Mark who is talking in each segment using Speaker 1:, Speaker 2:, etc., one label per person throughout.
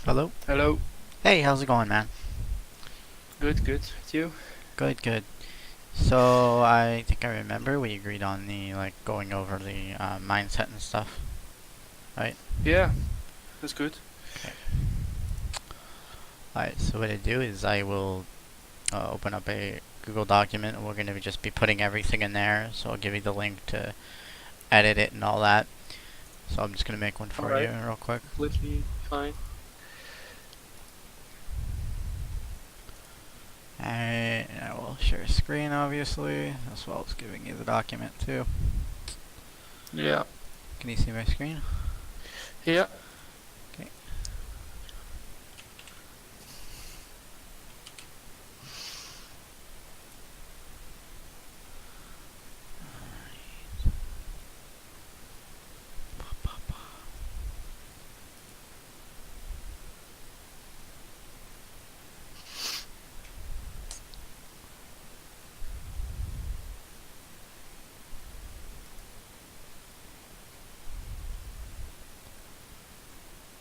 Speaker 1: Hello?
Speaker 2: Hello.
Speaker 1: Hey, how's it going, man?
Speaker 2: Good, good. With you?
Speaker 1: Good, good. So, I think I remember we agreed on going over the mindset and stuff, right?
Speaker 2: Yeah, that's good.
Speaker 1: Okay. Alright, so what I do is I will open up a Google document and we're going to just be putting everything in there. So, I'll give you the link to edit it and all that. So, I'm just going to make one for you
Speaker 2: Alright,
Speaker 1: real quick.
Speaker 2: completely fine.
Speaker 1: Alright, and I will share a screen, obviously, as well as giving you the document, too.
Speaker 2: Yeah.
Speaker 1: Can you see my screen?
Speaker 2: Yeah.
Speaker 1: Okay.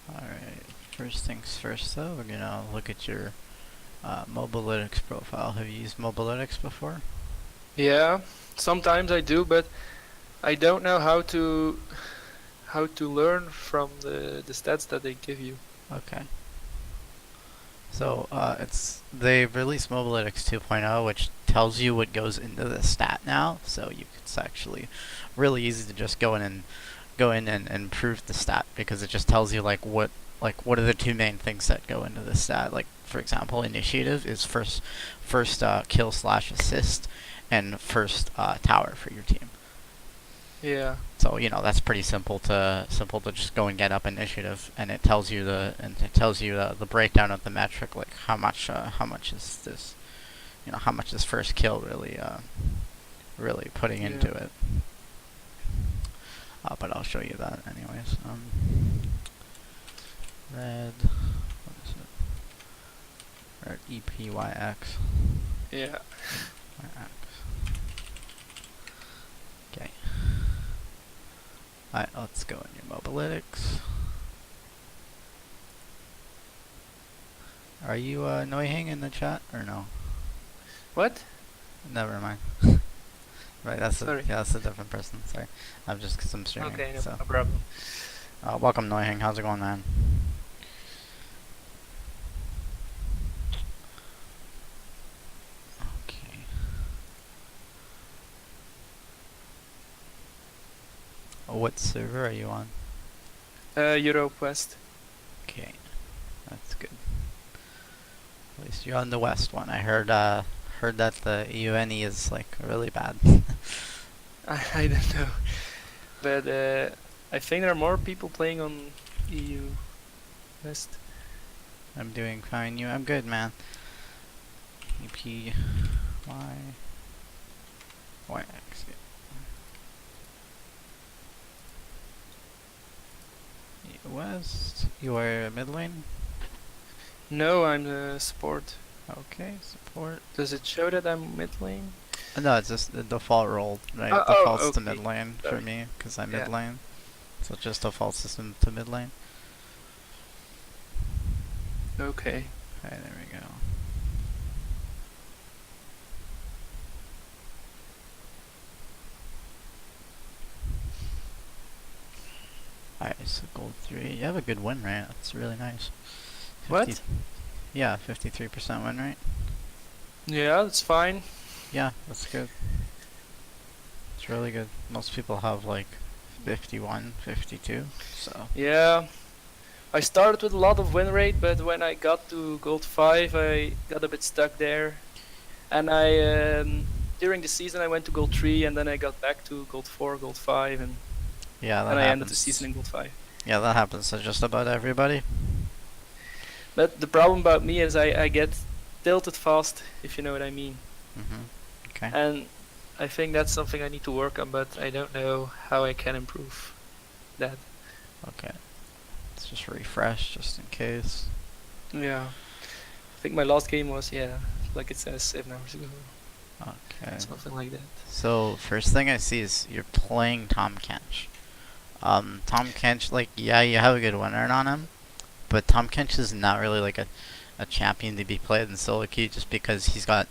Speaker 1: Alright, first things first though, we're gonna look at your Mobalytics profile. Have you used Mobalytics before?
Speaker 2: Yeah. Sometimes I do, but I don't know how to learn from the stats that they give you.
Speaker 1: Okay. So they've released Mobalytics 2.0, which tells you what goes into the stat now. So it's actually really easy to just go in and improve the stat because it just tells you what are the two main things that go into the stat. Like for example, initiative is first kill slash assist and first tower for your team.
Speaker 2: Yeah.
Speaker 1: So that's pretty simple to just go and get up initiative, and it tells you the breakdown of the metric, like how much is this, how much is first kill really putting into
Speaker 2: Yeah.
Speaker 1: it. But I'll show you that anyways. Red, what is it? Red EPYX.
Speaker 2: Yeah.
Speaker 1: YX. Okay. Alright, let's go in your Mobalytics. Are you Noihing in the chat or no?
Speaker 2: What?
Speaker 1: Never mind. Right,
Speaker 2: Sorry.
Speaker 1: that's a different person. Sorry, I'm just because I'm streaming.
Speaker 2: Okay, no,
Speaker 1: So,
Speaker 2: no problem.
Speaker 1: welcome Noihing. How's it going, man? Okay. What server are you on?
Speaker 2: Europe West.
Speaker 1: Okay, that's good. At least you're on the west one. I heard that the UNE is like really bad.
Speaker 2: I don't know, but I think there are more people playing on EU West.
Speaker 1: I'm doing fine. I'm good, man. EPY YX. West. You are mid lane.
Speaker 2: No, I'm the support.
Speaker 1: Okay, support.
Speaker 2: Does it show that I'm mid lane?
Speaker 1: No, it's just the default role, right?
Speaker 2: Oh,
Speaker 1: Defaults to mid
Speaker 2: okay.
Speaker 1: lane for
Speaker 2: Sorry.
Speaker 1: me, because I'm mid
Speaker 2: Yeah.
Speaker 1: lane. So it just defaults system to mid lane.
Speaker 2: Okay.
Speaker 1: Alright, there we go. Alright, so gold 3. You have a good win rate. That's really nice. 50,
Speaker 2: What?
Speaker 1: yeah, 53% win rate.
Speaker 2: Yeah, that's fine.
Speaker 1: Yeah, that's good. It's really good. Most people have like 51, 52. So,
Speaker 2: Yeah. I started with a lot of win rate, but when I got to gold 5, I got a bit stuck there. And during the season I went to gold 3 and then I got back to gold 4, gold 5 and
Speaker 1: yeah, that
Speaker 2: then I ended the season
Speaker 1: happens.
Speaker 2: in gold 5.
Speaker 1: Yeah, that happens to just about everybody.
Speaker 2: But the problem about me is I get tilted fast, if you know what I mean.
Speaker 1: Okay.
Speaker 2: And I think that's something I need to work on, but I don't know how I can improve that.
Speaker 1: Okay. Let's just refresh just in case.
Speaker 2: Yeah. I think my last game was, yeah, like it says 7 hours ago.
Speaker 1: Okay.
Speaker 2: Something like that.
Speaker 1: So first thing I see is you're playing Tom Kench. Tom Kench, like, yeah, you have a good win rate on him, but Tom Kench is not really like a champion to be played in solo queue just because he's gotten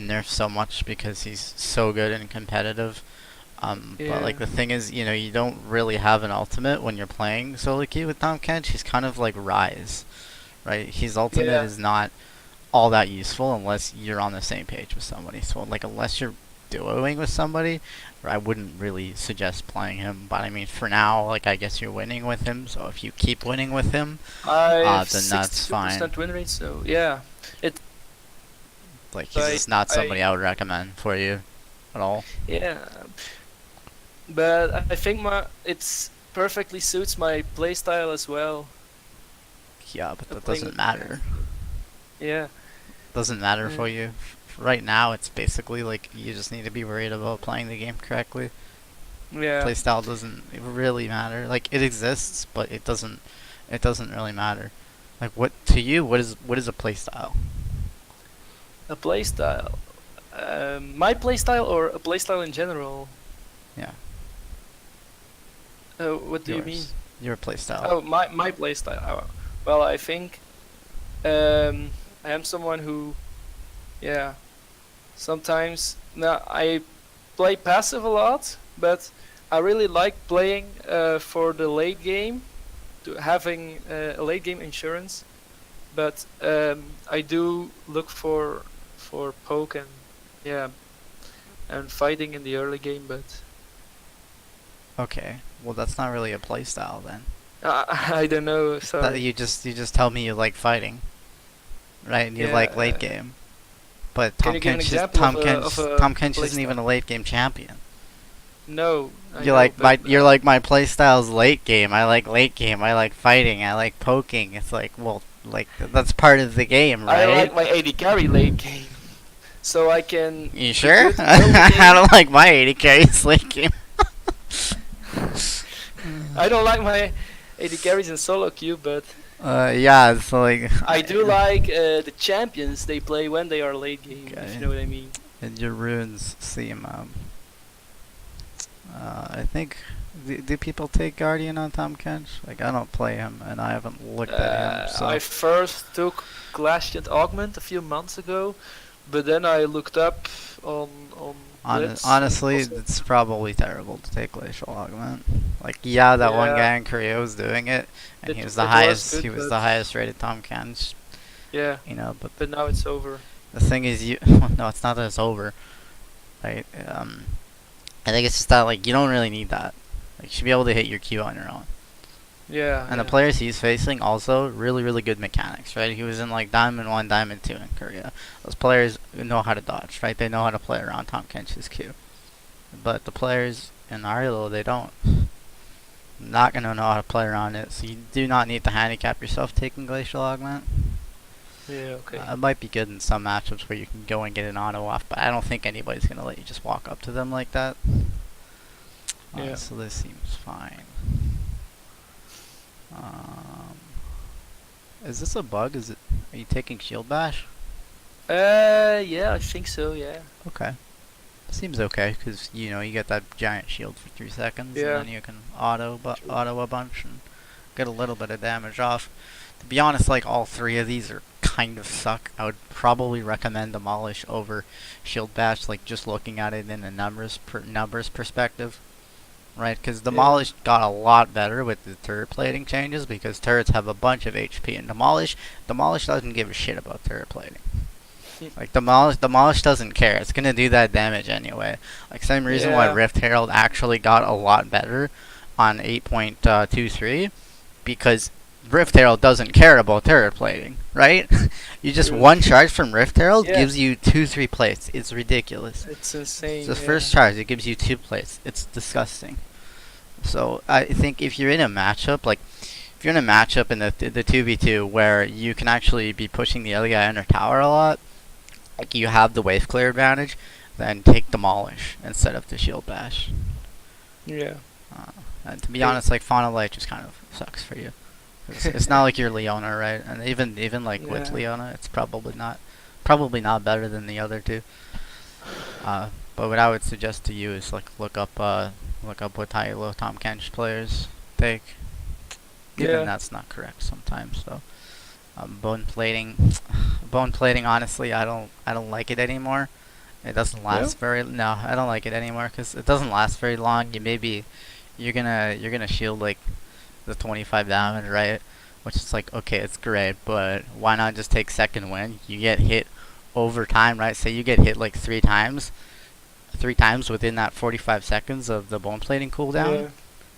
Speaker 1: nerfed so much because he's so good and competitive. But like
Speaker 2: Yeah.
Speaker 1: the thing is, you don't really have an ultimate when you're playing solo queue with Tom Kench. He's kind of like Rise, right? His ultimate
Speaker 2: Yeah.
Speaker 1: is not all that useful unless you're on the same page with somebody. So like unless you're duoing with somebody, I wouldn't really suggest playing him. But I mean, for now, like I guess you're winning with him. So if you keep winning with him,
Speaker 2: I have
Speaker 1: then that's fine.
Speaker 2: 62% win rate, so yeah. It
Speaker 1: Like he's
Speaker 2: I
Speaker 1: just not somebody
Speaker 2: I
Speaker 1: I would recommend for you at all.
Speaker 2: yeah. But I think my it's perfectly suits my playstyle as well.
Speaker 1: Yeah, but that
Speaker 2: Playing
Speaker 1: doesn't
Speaker 2: with
Speaker 1: matter.
Speaker 2: yeah.
Speaker 1: Doesn't matter for
Speaker 2: Mm,
Speaker 1: you. Right now, it's basically like you just need to be worried about playing the game correctly.
Speaker 2: yeah.
Speaker 1: Playstyle doesn't really matter. Like it exists, but it doesn't. It doesn't really matter. Like what to you? What is a playstyle?
Speaker 2: A playstyle. My playstyle or a playstyle in general?
Speaker 1: Yeah,
Speaker 2: What do you mean?
Speaker 1: yours. Your playstyle.
Speaker 2: Oh, my playstyle. Well, I think I am someone who, yeah, sometimes now I play passive a lot, but I really like playing for the late game, to having a late game insurance. But I do look for poke and yeah and fighting in the early game. But
Speaker 1: Okay. Well, that's not really a playstyle then.
Speaker 2: I don't know.
Speaker 1: That
Speaker 2: Sorry.
Speaker 1: you just tell me you like fighting, right? And you
Speaker 2: Yeah.
Speaker 1: like late game. But
Speaker 2: Can you give an example of a
Speaker 1: Tom Kench isn't even
Speaker 2: playstyle?
Speaker 1: a late game champion.
Speaker 2: No, I
Speaker 1: You
Speaker 2: know,
Speaker 1: like
Speaker 2: but
Speaker 1: you're like my playstyle's late game. I like late game. I like fighting. I like poking. It's like, well, like that's part of the game,
Speaker 2: I
Speaker 1: right?
Speaker 2: like my AD carry late game, so I can
Speaker 1: You
Speaker 2: do
Speaker 1: sure?
Speaker 2: good early
Speaker 1: I
Speaker 2: game.
Speaker 1: don't like my 80 carries late game.
Speaker 2: I don't like my AD carries in solo queue, but
Speaker 1: Yeah, it's like
Speaker 2: I do like the champions they play when they are late game. If
Speaker 1: Okay.
Speaker 2: you know what I mean.
Speaker 1: And your runes seem I think do people take Guardian on Tom Kench? Like I don't play him and I haven't looked at him, so
Speaker 2: I first took Glaciant Augment a few months ago, but then I looked up on Blitz and
Speaker 1: honestly,
Speaker 2: also
Speaker 1: it's probably terrible to take Glacial Augment. Like, yeah, that one
Speaker 2: yeah,
Speaker 1: guy in Korea was doing it, and he was the
Speaker 2: it was
Speaker 1: highest.
Speaker 2: good,
Speaker 1: He was
Speaker 2: but
Speaker 1: the highest rated Tom Kench,
Speaker 2: yeah,
Speaker 1: But
Speaker 2: but now it's over.
Speaker 1: the thing is, you no, it's not that it's over, right? I think it's just that like you don't really need that. Like, you should be able to hit your Q on your own.
Speaker 2: Yeah,
Speaker 1: And the
Speaker 2: yeah,
Speaker 1: players he's facing also really, really good mechanics, right? He was in like Diamond 1, Diamond 2 in Korea. Those players know how to dodge, right? They know how to play around Tom Kench's Q. But the players in Arlo, they don't. Not gonna know how to play around it, so you do not need to handicap yourself taking Glacial Augment.
Speaker 2: yeah. Okay.
Speaker 1: It might be good in some matchups where you can go and get an auto off, but I don't think anybody's gonna let you just walk up to them like that.
Speaker 2: Yeah.
Speaker 1: So this seems fine. Um, is this a bug? Are you taking Shield Bash?
Speaker 2: Yeah, I think so. Yeah.
Speaker 1: Okay. Seems okay, because, you get that giant shield for 3 seconds, and
Speaker 2: Yeah.
Speaker 1: then you can auto
Speaker 2: True.
Speaker 1: a bunch and get a little bit of damage off. To be honest, like, all 3 of these are kind of suck. I would probably recommend Demolish over Shield Bash, like, just looking at it in a numbers perspective. Right, because
Speaker 2: Yeah.
Speaker 1: Demolish got a lot better with the turret plating changes, because turrets have a bunch of HP, and Demolish doesn't give a shit about turret plating. Like, Demolish doesn't care. It's gonna do that damage anyway. Like, same reason why
Speaker 2: Yeah.
Speaker 1: Rift Herald actually got a lot better on 8.23, because Rift Herald doesn't care about turret plating, right? You just
Speaker 2: True.
Speaker 1: one charge from Rift Herald
Speaker 2: Yeah.
Speaker 1: gives you 2-3 plates. It's ridiculous.
Speaker 2: It's insane.
Speaker 1: It's the
Speaker 2: yeah.
Speaker 1: first charge, it gives you 2 plates. It's disgusting. So I think if you're in a matchup, like if you're in a matchup in the 2v2 where you can actually be pushing the other guy under tower a lot, like you have the wave clear advantage, then take Demolish instead of the Shield Bash.
Speaker 2: Yeah.
Speaker 1: And to be
Speaker 2: Okay.
Speaker 1: honest, like Fauna Light just kind of sucks for you. It's not like you're Leona, right? And even like with
Speaker 2: Yeah.
Speaker 1: Leona, it's probably not better than the other two. But what I would suggest to you is like look up what Tylo Tom Kench players take. even
Speaker 2: Yeah.
Speaker 1: that's not correct sometimes. So bone plating, bone plating. Honestly, I don't like it anymore. It doesn't
Speaker 2: No.
Speaker 1: last very. No, I don't like it anymore because it doesn't last very long. You're gonna shield like the 25 damage, right? Which is like, okay, it's great, but why not just take second win? You get hit over time, right? Say you get hit like three times within that 45 seconds of the bone plating cooldown,
Speaker 2: Yeah.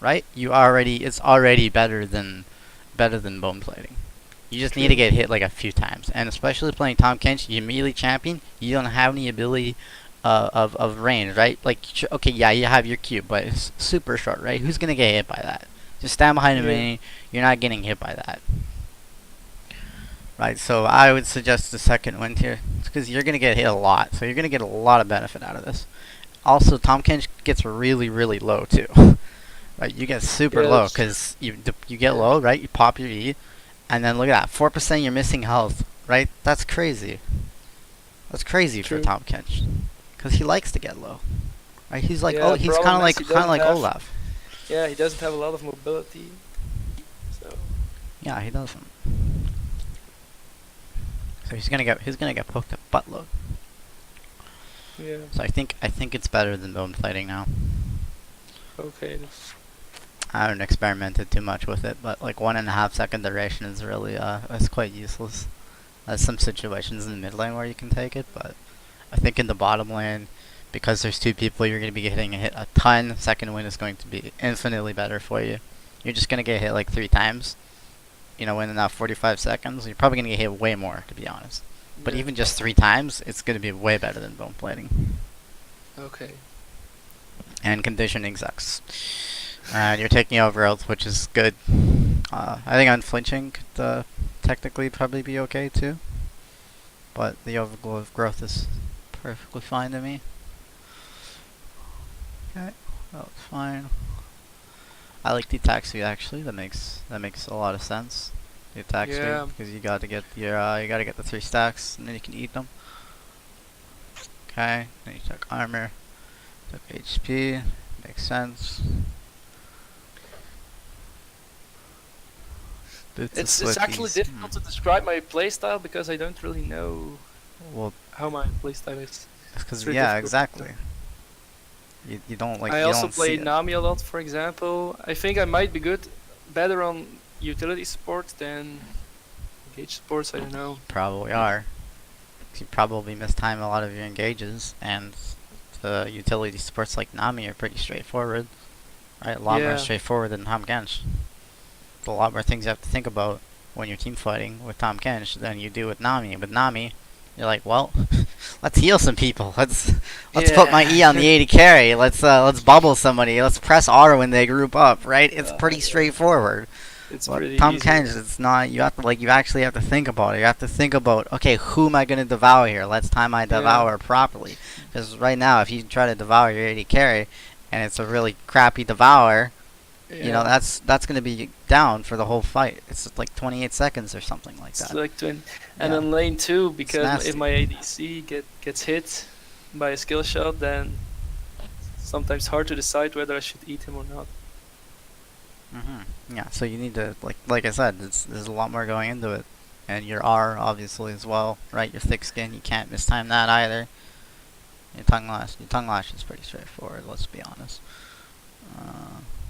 Speaker 1: right? It's already better than bone plating. You just need to
Speaker 2: True.
Speaker 1: get hit like a few times, and especially playing Tahm Kench, you melee champion, you don't have any ability of range, right? Like, okay, yeah, you have your Q, but it's super short, right? Who's gonna get hit by that? Just stand behind a
Speaker 2: Yeah.
Speaker 1: mini, you're not getting hit by that, right? So I would suggest the second wind here, because you're gonna get hit a lot, so you're gonna get a lot of benefit out of this. Also, Tahm Kench gets really low too. Right, you get super
Speaker 2: Yeah.
Speaker 1: low
Speaker 2: That's true.
Speaker 1: because you get
Speaker 2: Yeah.
Speaker 1: low, right? You pop your E, and then look at that, 4% you're missing health, right? That's crazy. That's crazy for
Speaker 2: True.
Speaker 1: Tahm Kench, because he likes to get low. Right? He's like,
Speaker 2: Yeah.
Speaker 1: oh, he's
Speaker 2: Problem is he
Speaker 1: kind of
Speaker 2: doesn't
Speaker 1: like
Speaker 2: have.
Speaker 1: Olaf.
Speaker 2: Yeah, he doesn't have a lot of mobility. So.
Speaker 1: Yeah, he doesn't. So he's gonna get poked a buttload.
Speaker 2: Yeah.
Speaker 1: So I think it's better than bone plating now.
Speaker 2: Okay. That's,
Speaker 1: I haven't experimented too much with it, but like 1.5 second duration is really it's quite useless. There's some situations in the mid lane where you can take it, but I think in the bottom lane, because there's two people, you're going to be getting hit a ton. Second win is going to be infinitely better for you. You're just going to get hit like 3 times, you know, in that 45 seconds. You're probably going to get hit way more, to be honest. But
Speaker 2: yeah.
Speaker 1: even just 3 times, it's going to be way better than bone plating.
Speaker 2: Okay.
Speaker 1: And conditioning sucks. And you're taking overgrowth, which is good. I think unflinching could technically probably be okay too. But the overgrowth is perfectly fine to me. Okay, that's fine. I like the attack speed actually. That makes a lot of sense. The attack
Speaker 2: Yeah.
Speaker 1: speed, because you got to get your you got to get the 3 stacks, and then you can eat them. Okay, then you took armor, took HP. Makes sense.
Speaker 2: It's actually difficult to describe my playstyle because I don't really know
Speaker 1: Well,
Speaker 2: how my playstyle is.
Speaker 1: because
Speaker 2: It's really
Speaker 1: yeah,
Speaker 2: difficult.
Speaker 1: exactly. You don't like
Speaker 2: I
Speaker 1: you
Speaker 2: also
Speaker 1: don't
Speaker 2: play
Speaker 1: see it.
Speaker 2: Nami a lot, for example. I think I might be better on utility support than engage supports. I don't know.
Speaker 1: Probably are. You probably mistime a lot of your engages, and the utility supports like Nami are pretty straightforward, right? A lot more
Speaker 2: Yeah.
Speaker 1: straightforward than Tahm Kench. There's a lot more things you have to think about when you're team fighting with Tahm Kench than you do with Nami. With Nami, you're like, well, let's heal some people. Let's put my E on the 80 carry. Let's bubble somebody. Let's press R when they group up. Right? It's pretty
Speaker 2: Yeah.
Speaker 1: straightforward.
Speaker 2: It's
Speaker 1: But
Speaker 2: pretty
Speaker 1: Tahm
Speaker 2: easy.
Speaker 1: Kench, it's not. You have to you actually have to think about it. You have to think about, okay, who am I gonna devour here? Let's time my devour properly. Because right now, if you try to devour your 80 carry, and it's a really crappy devour, you know
Speaker 2: Yeah.
Speaker 1: that's gonna be down for the whole fight. It's like 28 seconds or something like
Speaker 2: It's
Speaker 1: that.
Speaker 2: like twin. And
Speaker 1: Yeah.
Speaker 2: on lane 2, because
Speaker 1: nasty.
Speaker 2: if my ADC gets hit by a skill shot, then it's sometimes hard to decide whether I should eat him or not.
Speaker 1: Yeah, so you need to like I said, there's a lot more going into it, and your R obviously as well, right? Your thick skin, you can't mistime that either. Your tongue lash is pretty straightforward. Let's be honest.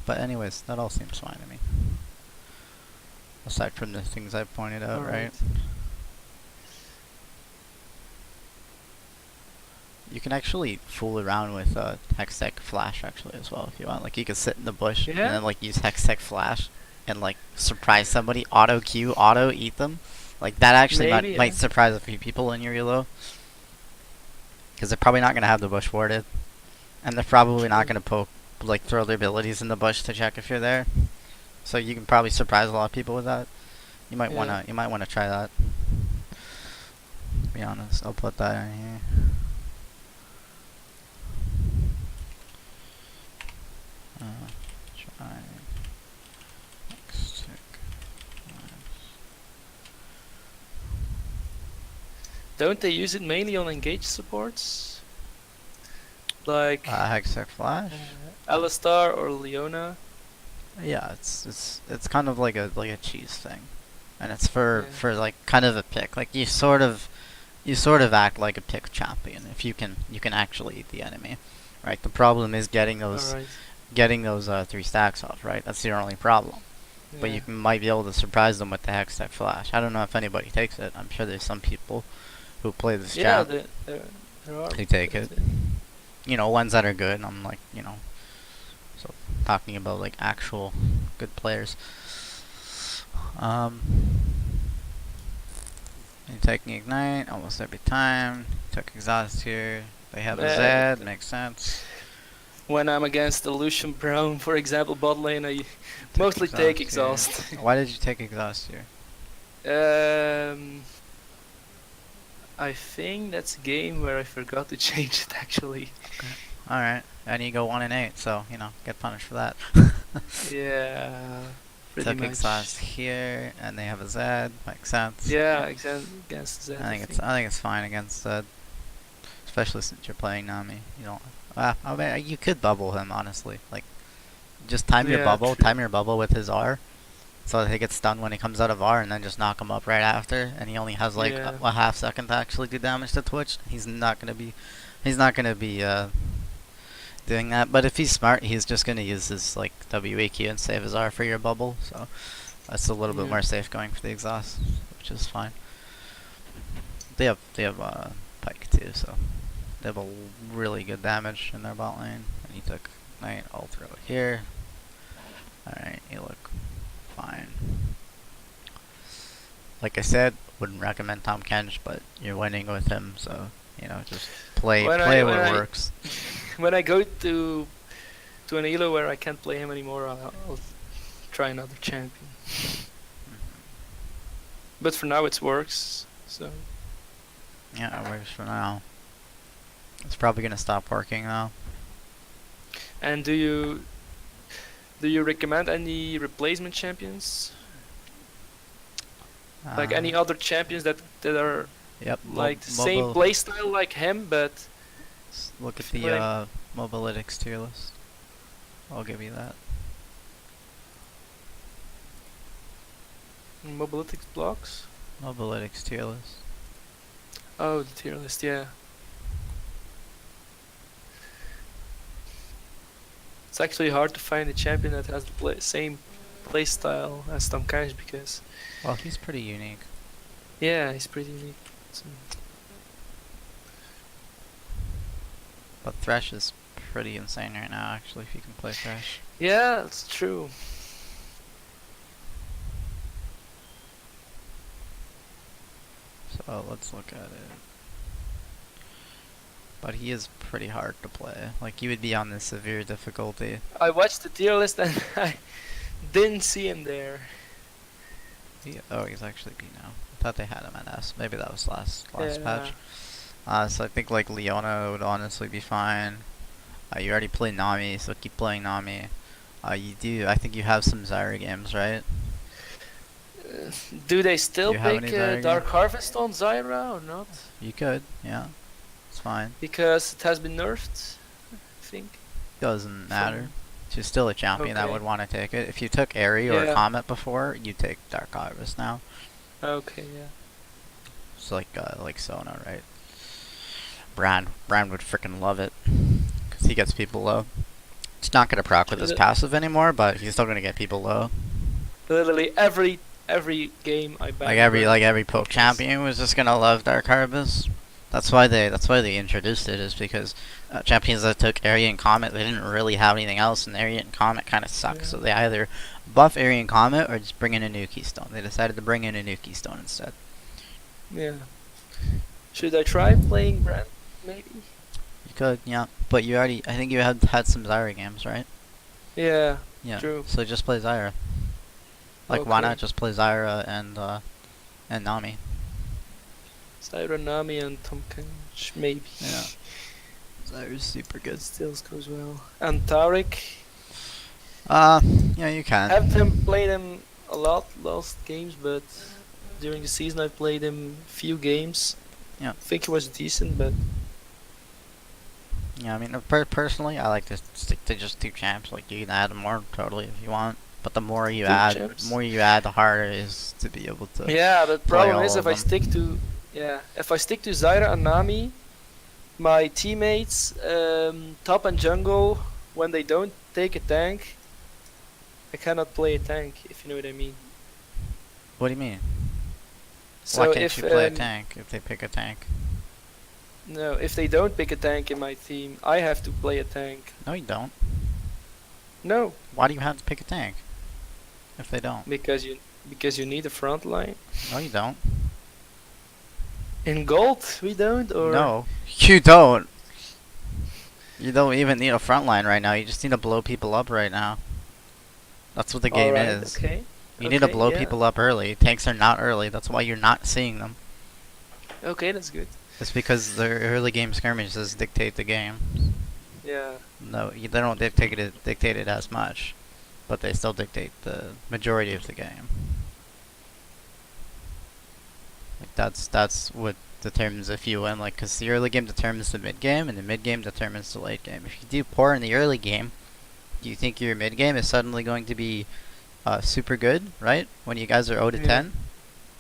Speaker 1: But anyways, that all seems fine to me. Aside from the things I pointed out, right? You can actually fool around with Hextech Flash actually as well if you want. Like you could sit in the bush and
Speaker 2: Yeah?
Speaker 1: then like use Hextech Flash and like surprise somebody, auto Q, auto eat them. Like that actually
Speaker 2: Maybe,
Speaker 1: might
Speaker 2: yeah.
Speaker 1: surprise a few people in your elo. Because they're probably not gonna have the bush warded, and they're probably not gonna throw their abilities in the bush to check if you're there. So you can probably surprise a lot of people with that. You might
Speaker 2: Yeah.
Speaker 1: wanna try that. To be honest, I'll put that in here. Try Hextech
Speaker 2: Don't they use it mainly on engaged supports? Like
Speaker 1: Hextech Flash.
Speaker 2: Alistar or Leona?
Speaker 1: Yeah, it's kind of like a cheese thing, and it's for
Speaker 2: Yeah.
Speaker 1: like kind of a pick. Like you sort of act like a pick champion if you can actually eat the enemy, right? The problem is
Speaker 2: All right.
Speaker 1: getting those 3 stacks off, right? That's your only problem. But
Speaker 2: Yeah.
Speaker 1: might be able to surprise them with the Hextech Flash. I don't know if anybody takes it. I'm sure there's some people who play this
Speaker 2: Yeah.
Speaker 1: champ
Speaker 2: There are.
Speaker 1: who take
Speaker 2: But,
Speaker 1: it. Ones that are good. I'm like, so talking about like actual good players. Um, and taking Ignite almost every time. Took Exhaust here. They have a
Speaker 2: uh,
Speaker 1: Zed, makes sense.
Speaker 2: when I'm against the Lucian Brown, for example, bot lane, I
Speaker 1: Took
Speaker 2: mostly take
Speaker 1: here.
Speaker 2: exhaust.
Speaker 1: Why did you take Exhaust here?
Speaker 2: um, I think that's a game where I forgot to change it actually.
Speaker 1: Alright. And you go 1 and 8, so, get punished for that.
Speaker 2: Yeah, pretty
Speaker 1: Took
Speaker 2: much.
Speaker 1: Exhaust here, and they have a Zed, makes sense.
Speaker 2: Yeah, against Zed.
Speaker 1: I think it's fine against Zed. Especially since you're playing Nami. You don't. I mean, you could bubble him honestly. Like, just time your
Speaker 2: Yeah,
Speaker 1: bubble.
Speaker 2: true.
Speaker 1: Time your bubble with his R, so that he gets stunned when he comes out of R, and then just knock him up right after. And he only has like
Speaker 2: Yeah.
Speaker 1: a half second to actually do damage to Twitch. He's not gonna be. He's not gonna be doing that. But if he's smart, he's just gonna use his like WAQ and save his R for your bubble. So that's a little bit
Speaker 2: Yeah.
Speaker 1: more safe going for the exhaust, which is fine. They have Pike too, so they have a really good damage in their bot lane. And he took Knight, I'll throw it here. Alright, you look fine. Like I said, wouldn't recommend Tom Kench, but you're winning with him, so just play
Speaker 2: When
Speaker 1: play
Speaker 2: I
Speaker 1: what
Speaker 2: when I
Speaker 1: works.
Speaker 2: when I go to an elo where I can't play him anymore, I'll try another champion. But for now, it works. So
Speaker 1: Yeah, it works for now. It's probably gonna stop working though.
Speaker 2: and do you recommend any replacement champions? Like any other champions that are
Speaker 1: Yep.
Speaker 2: like the same playstyle like him, but
Speaker 1: Look at
Speaker 2: What
Speaker 1: the Mobilytics tier list. I'll give you that.
Speaker 2: Mobilytics blocks?
Speaker 1: Mobilytics tier list.
Speaker 2: Oh, the tier list, yeah. It's actually hard to find a champion that has the same playstyle as Tom Cash because,
Speaker 1: Well, he's pretty unique.
Speaker 2: yeah, he's pretty unique. So,
Speaker 1: But Thresh is pretty insane right now, actually, if you can play Thresh.
Speaker 2: yeah, that's true.
Speaker 1: So let's look at it. But he is pretty hard to play. Like, you would be on the severe difficulty.
Speaker 2: I watched the tier list and I didn't see him there.
Speaker 1: Oh, he's actually B now. I thought they had him at S. Maybe that was last
Speaker 2: Yeah.
Speaker 1: patch. So I think like Leona would honestly be fine. You already played Nami, so keep playing Nami. I think you have some Zyra games, right?
Speaker 2: Do they still
Speaker 1: Do you have
Speaker 2: pick
Speaker 1: any Zyra
Speaker 2: Dark
Speaker 1: games?
Speaker 2: Harvest on Zyra or not?
Speaker 1: You could, yeah. It's fine.
Speaker 2: Because it has been nerfed, I think.
Speaker 1: Doesn't matter. She's still a champion that
Speaker 2: Okay.
Speaker 1: would want to take it. If you took Aerie or
Speaker 2: Yeah.
Speaker 1: Comet before, you take Dark Harvest now.
Speaker 2: Okay, yeah.
Speaker 1: It's like Sona, right? Bran would freaking love it, cause he gets people low. He's not gonna proc with his
Speaker 2: Li-
Speaker 1: passive anymore, but he's still gonna get people low.
Speaker 2: Literally every game I ban.
Speaker 1: Every poke champion was just gonna love Dark Harvest. That's why they introduced it, is because champions that took Aerie and Comet, they didn't really have anything else, and Aerie and Comet kind of suck.
Speaker 2: Yeah.
Speaker 1: So they either buff Aerie and Comet or just bring in a new Keystone. They decided to bring in a new Keystone instead.
Speaker 2: Yeah. Should I try playing Brand? Maybe.
Speaker 1: You could, yeah, but I think you had some Zyra games, right?
Speaker 2: Yeah.
Speaker 1: Yeah.
Speaker 2: True.
Speaker 1: So just play Zyra. Like, why
Speaker 2: Okay.
Speaker 1: not just play Zyra and Nami?
Speaker 2: Zyra, Nami, and Tom Kench, maybe.
Speaker 1: Yeah. Zyra's super good.
Speaker 2: It still goes well. And Taric.
Speaker 1: Yeah, you can.
Speaker 2: Haven't him played him a lot last games, but during the season I played him few games.
Speaker 1: Yeah.
Speaker 2: I think he was decent, but
Speaker 1: Yeah, I mean, personally, I like to stick to just 2 champs. Like, you can add more totally if you want, but the more you
Speaker 2: Two
Speaker 1: add,
Speaker 2: champs.
Speaker 1: the harder it is to be able to
Speaker 2: Yeah, the
Speaker 1: play
Speaker 2: problem is
Speaker 1: all
Speaker 2: if
Speaker 1: of
Speaker 2: I
Speaker 1: them.
Speaker 2: stick to if I stick to Zyra and Nami, my teammates, top and jungle, when they don't take a tank, I cannot play a tank, if you know what I mean.
Speaker 1: What do you mean? Why
Speaker 2: So
Speaker 1: can't
Speaker 2: if
Speaker 1: you play a tank if they pick a tank?
Speaker 2: no, if they don't pick a tank in my team, I have to play a tank.
Speaker 1: No, you don't.
Speaker 2: No,
Speaker 1: Why do you have to pick a tank if they don't?
Speaker 2: because you need a front line.
Speaker 1: No, you don't.
Speaker 2: In gold, we don't, or
Speaker 1: No, you don't. You don't even need a front line right now. You just need to blow people up right now. That's what the game
Speaker 2: alright,
Speaker 1: is.
Speaker 2: okay.
Speaker 1: You need to
Speaker 2: Okay,
Speaker 1: blow
Speaker 2: yeah.
Speaker 1: people up early. Tanks are not early. That's why you're not seeing them.
Speaker 2: Okay, that's good.
Speaker 1: It's because the early game skirmishes dictate the game.
Speaker 2: Yeah.
Speaker 1: No, they don't dictate it as much, but they still dictate the majority of the game. Like that's what determines if you win. Like, cause the early game determines the mid game, and the mid game determines the late game. If you do poor in the early game, do you think your mid game is suddenly going to be super good, right? When you guys are 0 to
Speaker 2: Yeah.
Speaker 1: 10,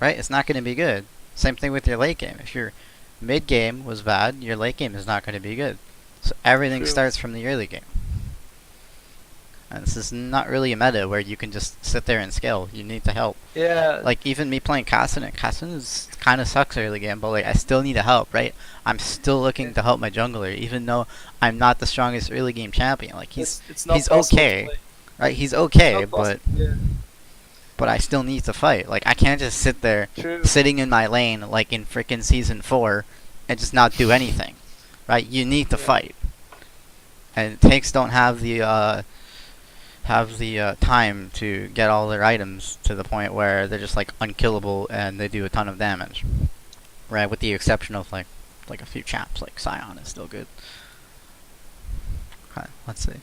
Speaker 1: right? It's not going to be good. Same thing with your late game. If your mid game was bad, your late game is not going to be good. So everything
Speaker 2: True.
Speaker 1: starts from the early game. And this is not really a meta where you can just sit there and scale. You need to help.
Speaker 2: Yeah.
Speaker 1: Like, even me playing Kassadin, Kassadin is kind of sucks early game, but like I still need to help, right? I'm still looking to help my jungler, even though I'm not the strongest early game champion. Like,
Speaker 2: it's not
Speaker 1: he's
Speaker 2: possible to
Speaker 1: okay,
Speaker 2: play.
Speaker 1: right? He's
Speaker 2: It's
Speaker 1: okay,
Speaker 2: not
Speaker 1: but
Speaker 2: possible, yeah.
Speaker 1: I still need to fight. Like, I can't just sit there
Speaker 2: True.
Speaker 1: sitting in my lane like in freaking season 4 and just not do anything, right? You need to
Speaker 2: Yeah.
Speaker 1: fight, and tanks don't have the time to get all their items to the point where they're just like unkillable and they do a ton of damage, right? With the exception of like a few champs, like Sion is still good. Okay, let's see.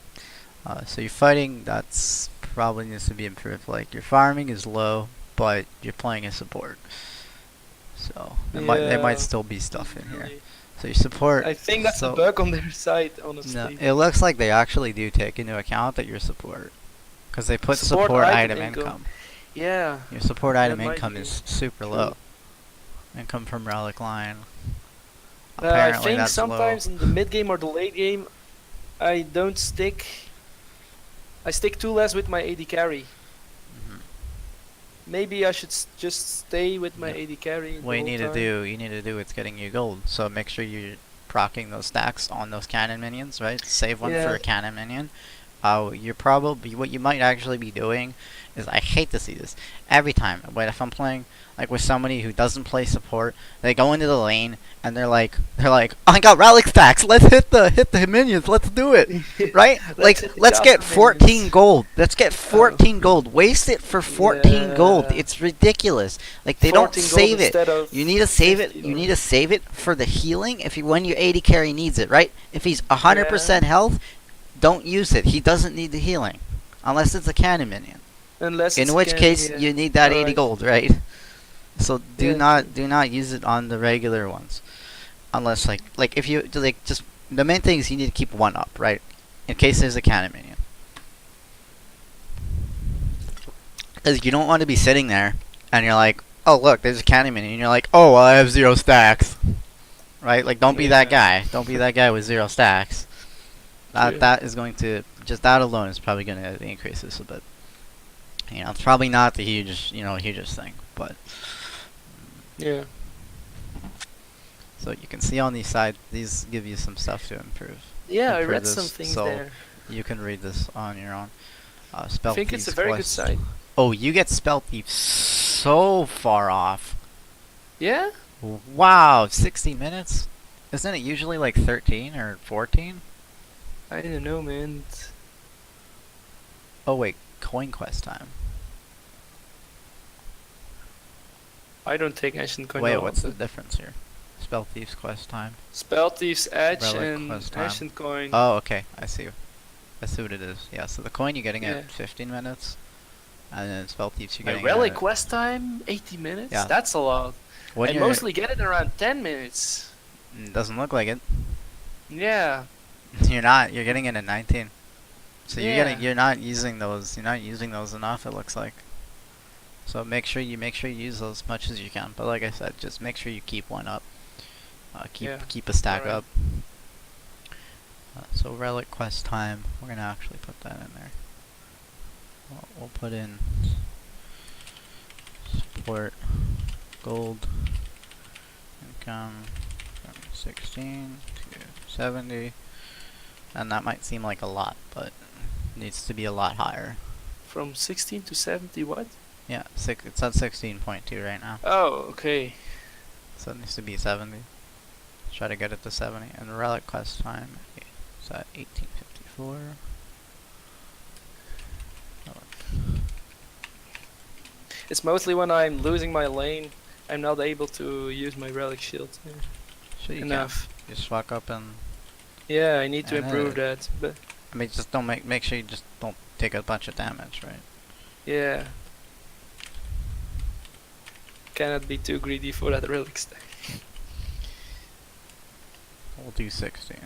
Speaker 1: So your fighting, that's probably needs to be improved. Like, your farming is low, but you're playing a support, so there might
Speaker 2: Yeah.
Speaker 1: still be stuff in here.
Speaker 2: Really.
Speaker 1: So your support.
Speaker 2: I think that's
Speaker 1: so
Speaker 2: a bug on their side,
Speaker 1: no,
Speaker 2: honestly.
Speaker 1: it looks like they actually do take into account that you're support, because they put
Speaker 2: Support
Speaker 1: support
Speaker 2: item
Speaker 1: item
Speaker 2: income.
Speaker 1: income.
Speaker 2: Yeah.
Speaker 1: Your support item
Speaker 2: might
Speaker 1: income
Speaker 2: be
Speaker 1: is super
Speaker 2: true.
Speaker 1: low. Income from Relic Line.
Speaker 2: I
Speaker 1: Apparently
Speaker 2: think
Speaker 1: that's
Speaker 2: sometimes
Speaker 1: low.
Speaker 2: in the mid game or the late game, I don't stick. I stick too less with my AD carry.
Speaker 1: Mhm.
Speaker 2: Maybe I should just stay with my
Speaker 1: Yeah.
Speaker 2: AD carry.
Speaker 1: What you need to do is getting you gold. So make sure you're proccing those stacks on those cannon minions, right? Save one for
Speaker 2: Yeah.
Speaker 1: a cannon minion. You're probably what you might actually be doing is, I hate to see this every time, but if I'm playing like with somebody who doesn't play support, they go into the lane and they're like, I got relic stacks. Let's hit the minions. Let's do it, right? Like,
Speaker 2: hit the
Speaker 1: let's get
Speaker 2: chopper
Speaker 1: 14
Speaker 2: minions.
Speaker 1: gold. Let's get 14 gold. Waste it for 14 gold.
Speaker 2: Yeah.
Speaker 1: It's ridiculous. Like, they don't
Speaker 2: 14 gold
Speaker 1: save it.
Speaker 2: instead of
Speaker 1: You need to save it.
Speaker 2: 50
Speaker 1: You
Speaker 2: or-
Speaker 1: need to save it for the healing if you when your AD carry needs it, right? If he's 100% health, don't use it. He doesn't need the healing, unless it's a cannon minion.
Speaker 2: Unless
Speaker 1: In
Speaker 2: it's
Speaker 1: which
Speaker 2: can-
Speaker 1: case,
Speaker 2: yeah.
Speaker 1: you need that 80
Speaker 2: Alright.
Speaker 1: gold, right? So
Speaker 2: Yeah,
Speaker 1: do not use it on the regular ones, unless like if you like just the main thing is you need to keep one up, right? In case there's a cannon minion, because you don't want to be sitting there and you're like, oh look, there's a cannon minion, and you're like, oh well, I have 0 stacks, right? Like, don't be that
Speaker 2: Yeah.
Speaker 1: guy. Don't be that guy with 0 stacks.
Speaker 2: True.
Speaker 1: That is going to just that alone is probably going to increase this a bit. You know, it's probably not the hugest thing, but
Speaker 2: Yeah.
Speaker 1: so you can see on these sides, these give you some stuff to improve.
Speaker 2: Yeah, I
Speaker 1: improve
Speaker 2: read
Speaker 1: this,
Speaker 2: some things
Speaker 1: so
Speaker 2: there.
Speaker 1: You can read this on your own.
Speaker 2: I
Speaker 1: Spell
Speaker 2: think it's a
Speaker 1: Thieves
Speaker 2: very good
Speaker 1: Quest.
Speaker 2: site.
Speaker 1: Oh, you get Spell Thief so far off.
Speaker 2: Yeah?
Speaker 1: Wow, 60 minutes? Isn't it usually like 13 or 14?
Speaker 2: I don't know, man.
Speaker 1: Oh wait, Coin Quest time.
Speaker 2: I don't take Ancient Coin.
Speaker 1: Wait,
Speaker 2: at all,
Speaker 1: what's the
Speaker 2: but
Speaker 1: difference here? Spell Thieves Quest time.
Speaker 2: Spell Thief's Edge
Speaker 1: Relic
Speaker 2: and
Speaker 1: Quest time.
Speaker 2: Ancient Coin.
Speaker 1: Oh, okay, I see. I see what it is. Yeah, so the coin you're getting
Speaker 2: Yeah.
Speaker 1: at 15 minutes, and then Spell Thieves you're
Speaker 2: My
Speaker 1: getting
Speaker 2: Relic
Speaker 1: at...
Speaker 2: Quest time, 80 minutes?
Speaker 1: Yeah.
Speaker 2: That's a lot.
Speaker 1: When
Speaker 2: I
Speaker 1: you're-
Speaker 2: mostly get it around 10 minutes.
Speaker 1: Doesn't look like it.
Speaker 2: Yeah.
Speaker 1: You're not. You're getting it at 19. So
Speaker 2: Yeah.
Speaker 1: you're not using those. You're not using those enough. It looks like. So make sure you use those as much as you can. But like I said, just make sure you keep one up.
Speaker 2: Yeah.
Speaker 1: Keep a stack
Speaker 2: Alright.
Speaker 1: up. So relic quest time. We're gonna actually put that in there. We'll put in support gold income from 16 to 70, and that might seem like a lot, but it needs to be a lot higher.
Speaker 2: From 16 to 70, what?
Speaker 1: Yeah, it's at 16.2 right now,
Speaker 2: Oh, okay.
Speaker 1: so it needs to be 70. Try to get it to 70. And relic quest time is at 1854.
Speaker 2: It's mostly when I'm losing my lane, I'm not able to use my relic shield
Speaker 1: So you
Speaker 2: enough.
Speaker 1: can just walk up and
Speaker 2: Yeah, I need to
Speaker 1: And,
Speaker 2: improve that. But
Speaker 1: I mean, just don't make sure you just don't take a bunch of damage, right?
Speaker 2: yeah, cannot be too greedy for that relic stack.
Speaker 1: We'll do 16.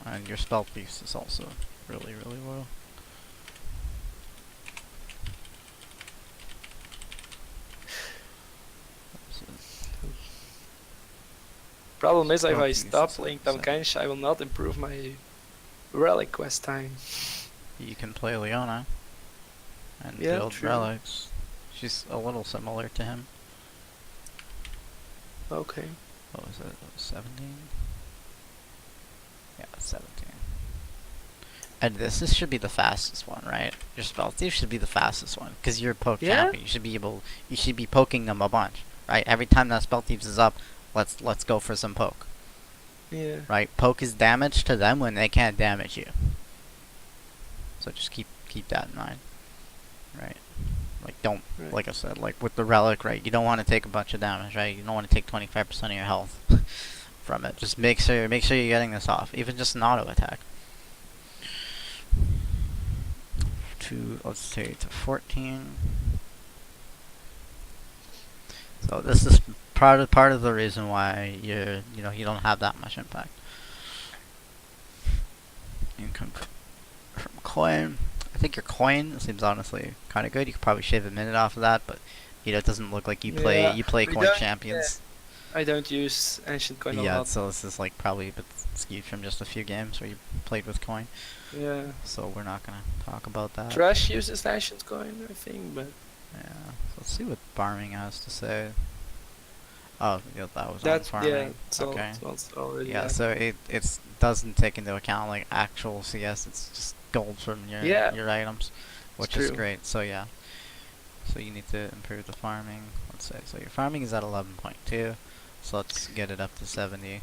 Speaker 1: And your spell piece is also really low.
Speaker 2: Problem is, if
Speaker 1: Spell
Speaker 2: I
Speaker 1: piece
Speaker 2: stop
Speaker 1: is
Speaker 2: playing
Speaker 1: like
Speaker 2: Tahm I will not improve my relic quest time.
Speaker 1: You can play Leona and
Speaker 2: Yeah,
Speaker 1: build
Speaker 2: true.
Speaker 1: relics. She's a little similar to him.
Speaker 2: Okay.
Speaker 1: What was it? 17? Yeah, 17. And this should be the fastest one, right? Your spell thief should be the fastest one, because you're a poke
Speaker 2: Yeah?
Speaker 1: champion. You should be poking them a bunch, right? Every time that spell thief is up, let's go for some poke,
Speaker 2: Yeah.
Speaker 1: right? Poke is damage to them when they can't damage you. So just keep that in mind, right? Like don't
Speaker 2: Right.
Speaker 1: like I said, like with the relic, right? You don't want to take a bunch of damage, right? You don't want to take 25% of your health from it. Just make sure you're getting this off, even just an auto attack. Let's say to 14. So this is part of the reason why you don't have that much impact. Income from coin. I think your coin seems honestly kind of good. You could probably shave a minute off of that, but it doesn't look like you play
Speaker 2: Yeah, we
Speaker 1: coin
Speaker 2: don't-
Speaker 1: champions.
Speaker 2: I don't use ancient coin a
Speaker 1: Yeah,
Speaker 2: lot.
Speaker 1: so this is like probably a bit skewed from just a few games where you played with coin.
Speaker 2: Yeah.
Speaker 1: So we're not gonna talk about that.
Speaker 2: Trash uses ancient coin, I think, but
Speaker 1: Yeah. So let's see what farming has to say. Oh, yeah, that was
Speaker 2: that's
Speaker 1: on farming.
Speaker 2: yeah, it's
Speaker 1: okay.
Speaker 2: it's already.
Speaker 1: Yeah,
Speaker 2: there.
Speaker 1: so it doesn't take into account like actual CS. It's just gold from
Speaker 2: Yeah.
Speaker 1: your items, which
Speaker 2: It's
Speaker 1: is
Speaker 2: true.
Speaker 1: great. So yeah. So you need to improve the farming. Let's say so your farming is at 11.2. So let's get it up to 70.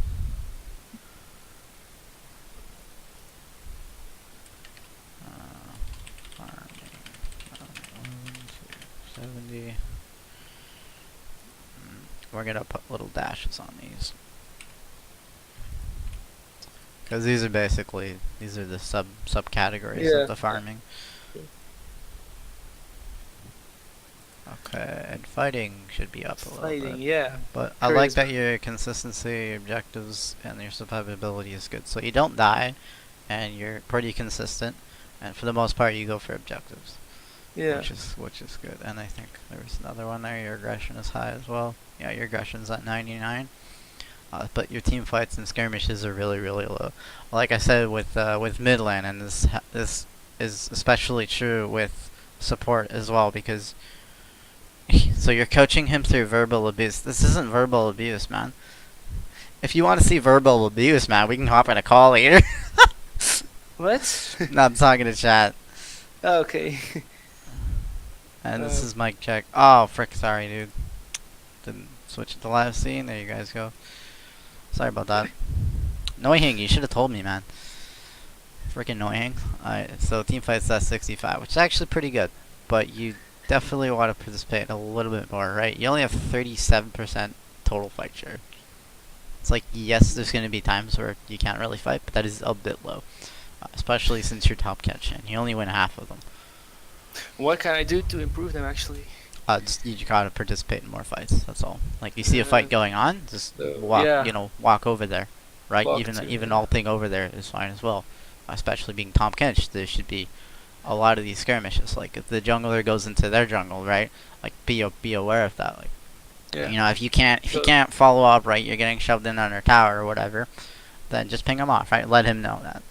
Speaker 1: Farming 11 to 70. We're gonna put little dashes on these. Because these are the subcategories
Speaker 2: Yeah.
Speaker 1: of the farming. Okay, and fighting should be up a little
Speaker 2: Fighting,
Speaker 1: bit.
Speaker 2: yeah.
Speaker 1: But I like
Speaker 2: Charisma.
Speaker 1: that your consistency, your objectives, and your survivability is good. So you don't die, and you're pretty consistent, and for the most part you go for objectives.
Speaker 2: Yeah.
Speaker 1: Which is good. And I think there was another one there. Your aggression is high as well. Yeah, your aggression's at 99. But your team fights and skirmishes are really low. Like I said with Midland, and this is especially true with support as well, because so you're coaching him through verbal abuse. This isn't verbal abuse, man. If you want to see verbal abuse, man, we can hop in a call later.
Speaker 2: What?
Speaker 1: No, I'm talking to chat.
Speaker 2: Okay.
Speaker 1: And this is mic check. Oh, frick, sorry, dude. Didn't switch to live scene. There you guys go. Sorry about that. Annoying, you should have told me, man. Freaking annoying. Alright, so team fights at 65, which is actually pretty good. But you definitely want to participate a little bit more, right? You only have 37% total fight share. It's like, yes, there's going to be times where you can't really fight, but that is a bit low. Especially since you're top catch and you only win half of them.
Speaker 2: What can I do to improve them actually?
Speaker 1: Just you gotta participate in more fights. That's all. Like you see a fight going on, just
Speaker 2: So,
Speaker 1: walk,
Speaker 2: yeah.
Speaker 1: walk over there, right?
Speaker 2: Walk
Speaker 1: Even
Speaker 2: to,
Speaker 1: even
Speaker 2: yeah.
Speaker 1: ulting over there is fine as well. Especially being Tom Kench, there should be a lot of these skirmishes. Like if the jungler goes into their jungle, right? Like be aware of that. Like
Speaker 2: Yeah.
Speaker 1: you know, if you
Speaker 2: So
Speaker 1: can't follow up, right, you're getting shoved in under tower or whatever, then just ping him off, right? Let him know that.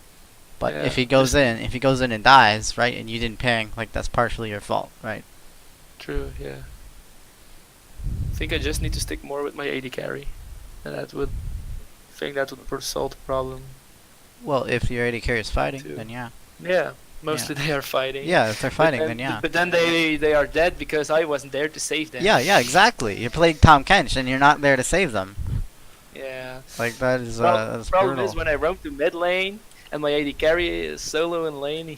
Speaker 1: But
Speaker 2: yeah,
Speaker 1: if he goes in and dies, right, and you didn't ping, like that's partially your fault, right?
Speaker 2: true. Yeah. I think I just need to stick more with my AD carry, and that would solve the problem
Speaker 1: Well, if your AD carry is fighting,
Speaker 2: too.
Speaker 1: then yeah.
Speaker 2: Yeah. Mostly they are fighting.
Speaker 1: Yeah, if they're fighting, then yeah.
Speaker 2: But then they are dead because I wasn't there to save them.
Speaker 1: Yeah, exactly. You're playing Tom Kench and you're not there to save them.
Speaker 2: Yeah.
Speaker 1: Like that is that's
Speaker 2: Problem
Speaker 1: brutal.
Speaker 2: is when I roam to mid lane and my AD carry is solo in lane,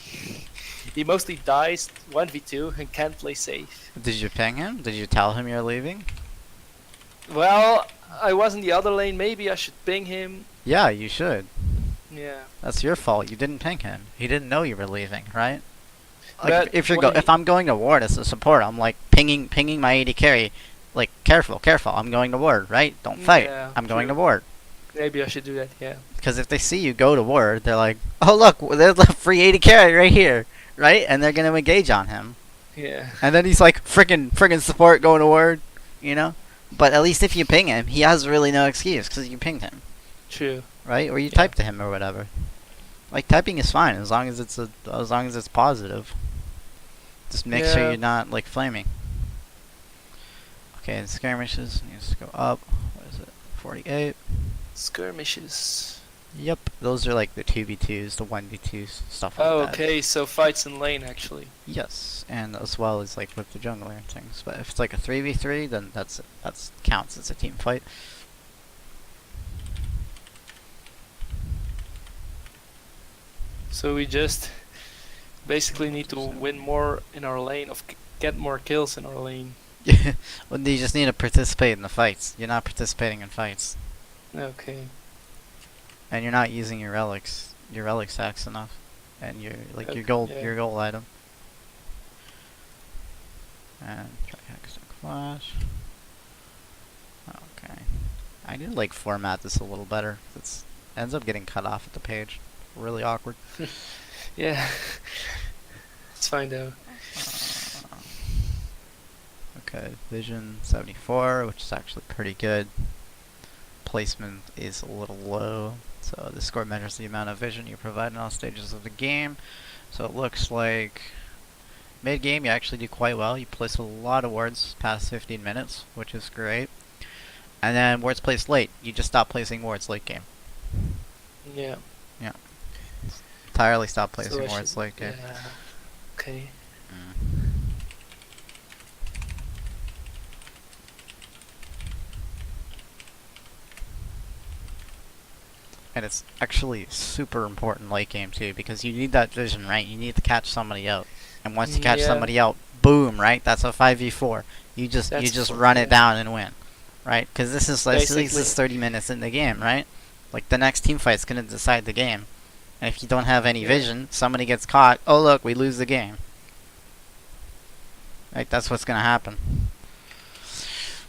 Speaker 2: he mostly dies 1v2 and can't play safe.
Speaker 1: Did you ping him? Did you tell him you're leaving?
Speaker 2: Well, I was in the other lane. Maybe I should ping him.
Speaker 1: Yeah, you should.
Speaker 2: Yeah.
Speaker 1: That's your fault. You didn't ping him. He didn't know you were leaving, right? Like
Speaker 2: But
Speaker 1: if I'm going to ward as a support, I'm like pinging my AD carry, like careful, I'm going to ward, right? Don't fight.
Speaker 2: Yeah,
Speaker 1: I'm going to
Speaker 2: true.
Speaker 1: ward.
Speaker 2: Maybe I should do that. Yeah.
Speaker 1: Because if they see you go to ward, they're like, oh look, there's a free AD carry right here, right? And they're gonna engage on him.
Speaker 2: Yeah.
Speaker 1: And then he's like, frickin' support going to ward, you know? But at least if you ping him, he has really no excuse because you pinged him,
Speaker 2: True.
Speaker 1: right? Or you
Speaker 2: Yeah.
Speaker 1: typed to him or whatever. Like typing is fine as long as it's positive. Just make sure
Speaker 2: Yeah.
Speaker 1: you're not like flaming. Okay, and skirmishes needs to go up. What is it? 48.
Speaker 2: Skirmishes.
Speaker 1: Yep, those are like the 2v2s, the 1v2s, stuff like
Speaker 2: Oh,
Speaker 1: that.
Speaker 2: okay. So fights in lane actually.
Speaker 1: Yes, and as well as like with the jungler and things. But if it's like a 3v3, then that's counts as a team fight.
Speaker 2: So we just basically need to win more in our lane, get more kills in our lane.
Speaker 1: Well, you just need to participate in the fights. You're not participating in fights,
Speaker 2: Okay.
Speaker 1: and you're not using your relic stacks enough, and your like your gold
Speaker 2: yeah.
Speaker 1: your gold item. And try Hextech Flash. Okay, I need to like format this a little better. It ends up getting cut off at the page. Really awkward.
Speaker 2: Yeah. It's fine though.
Speaker 1: Okay, vision 74, which is actually pretty good. Placement is a little low, so the score measures the amount of vision you provide in all stages of the game. So it looks like mid-game you actually do quite well. You place a lot of wards past 15 minutes, which is great. And then wards placed late, you just stop placing wards late game.
Speaker 2: Yeah.
Speaker 1: Entirely stop
Speaker 2: So
Speaker 1: placing
Speaker 2: I
Speaker 1: wards
Speaker 2: should-
Speaker 1: late game.
Speaker 2: Yeah. Okay.
Speaker 1: Mm. And it's actually super important late game too, because you need that vision, right? You need to catch somebody out, and once you catch
Speaker 2: Yeah.
Speaker 1: somebody out, boom, right? That's a 5v4. You just
Speaker 2: That's
Speaker 1: run
Speaker 2: yeah.
Speaker 1: it down and win, right? Because this is
Speaker 2: Basically.
Speaker 1: 30 minutes in the game, right? Like the next team fight's gonna decide the game, and if you don't have any
Speaker 2: Yeah.
Speaker 1: vision, somebody gets caught. Oh look, we lose the game. Right? That's what's gonna happen.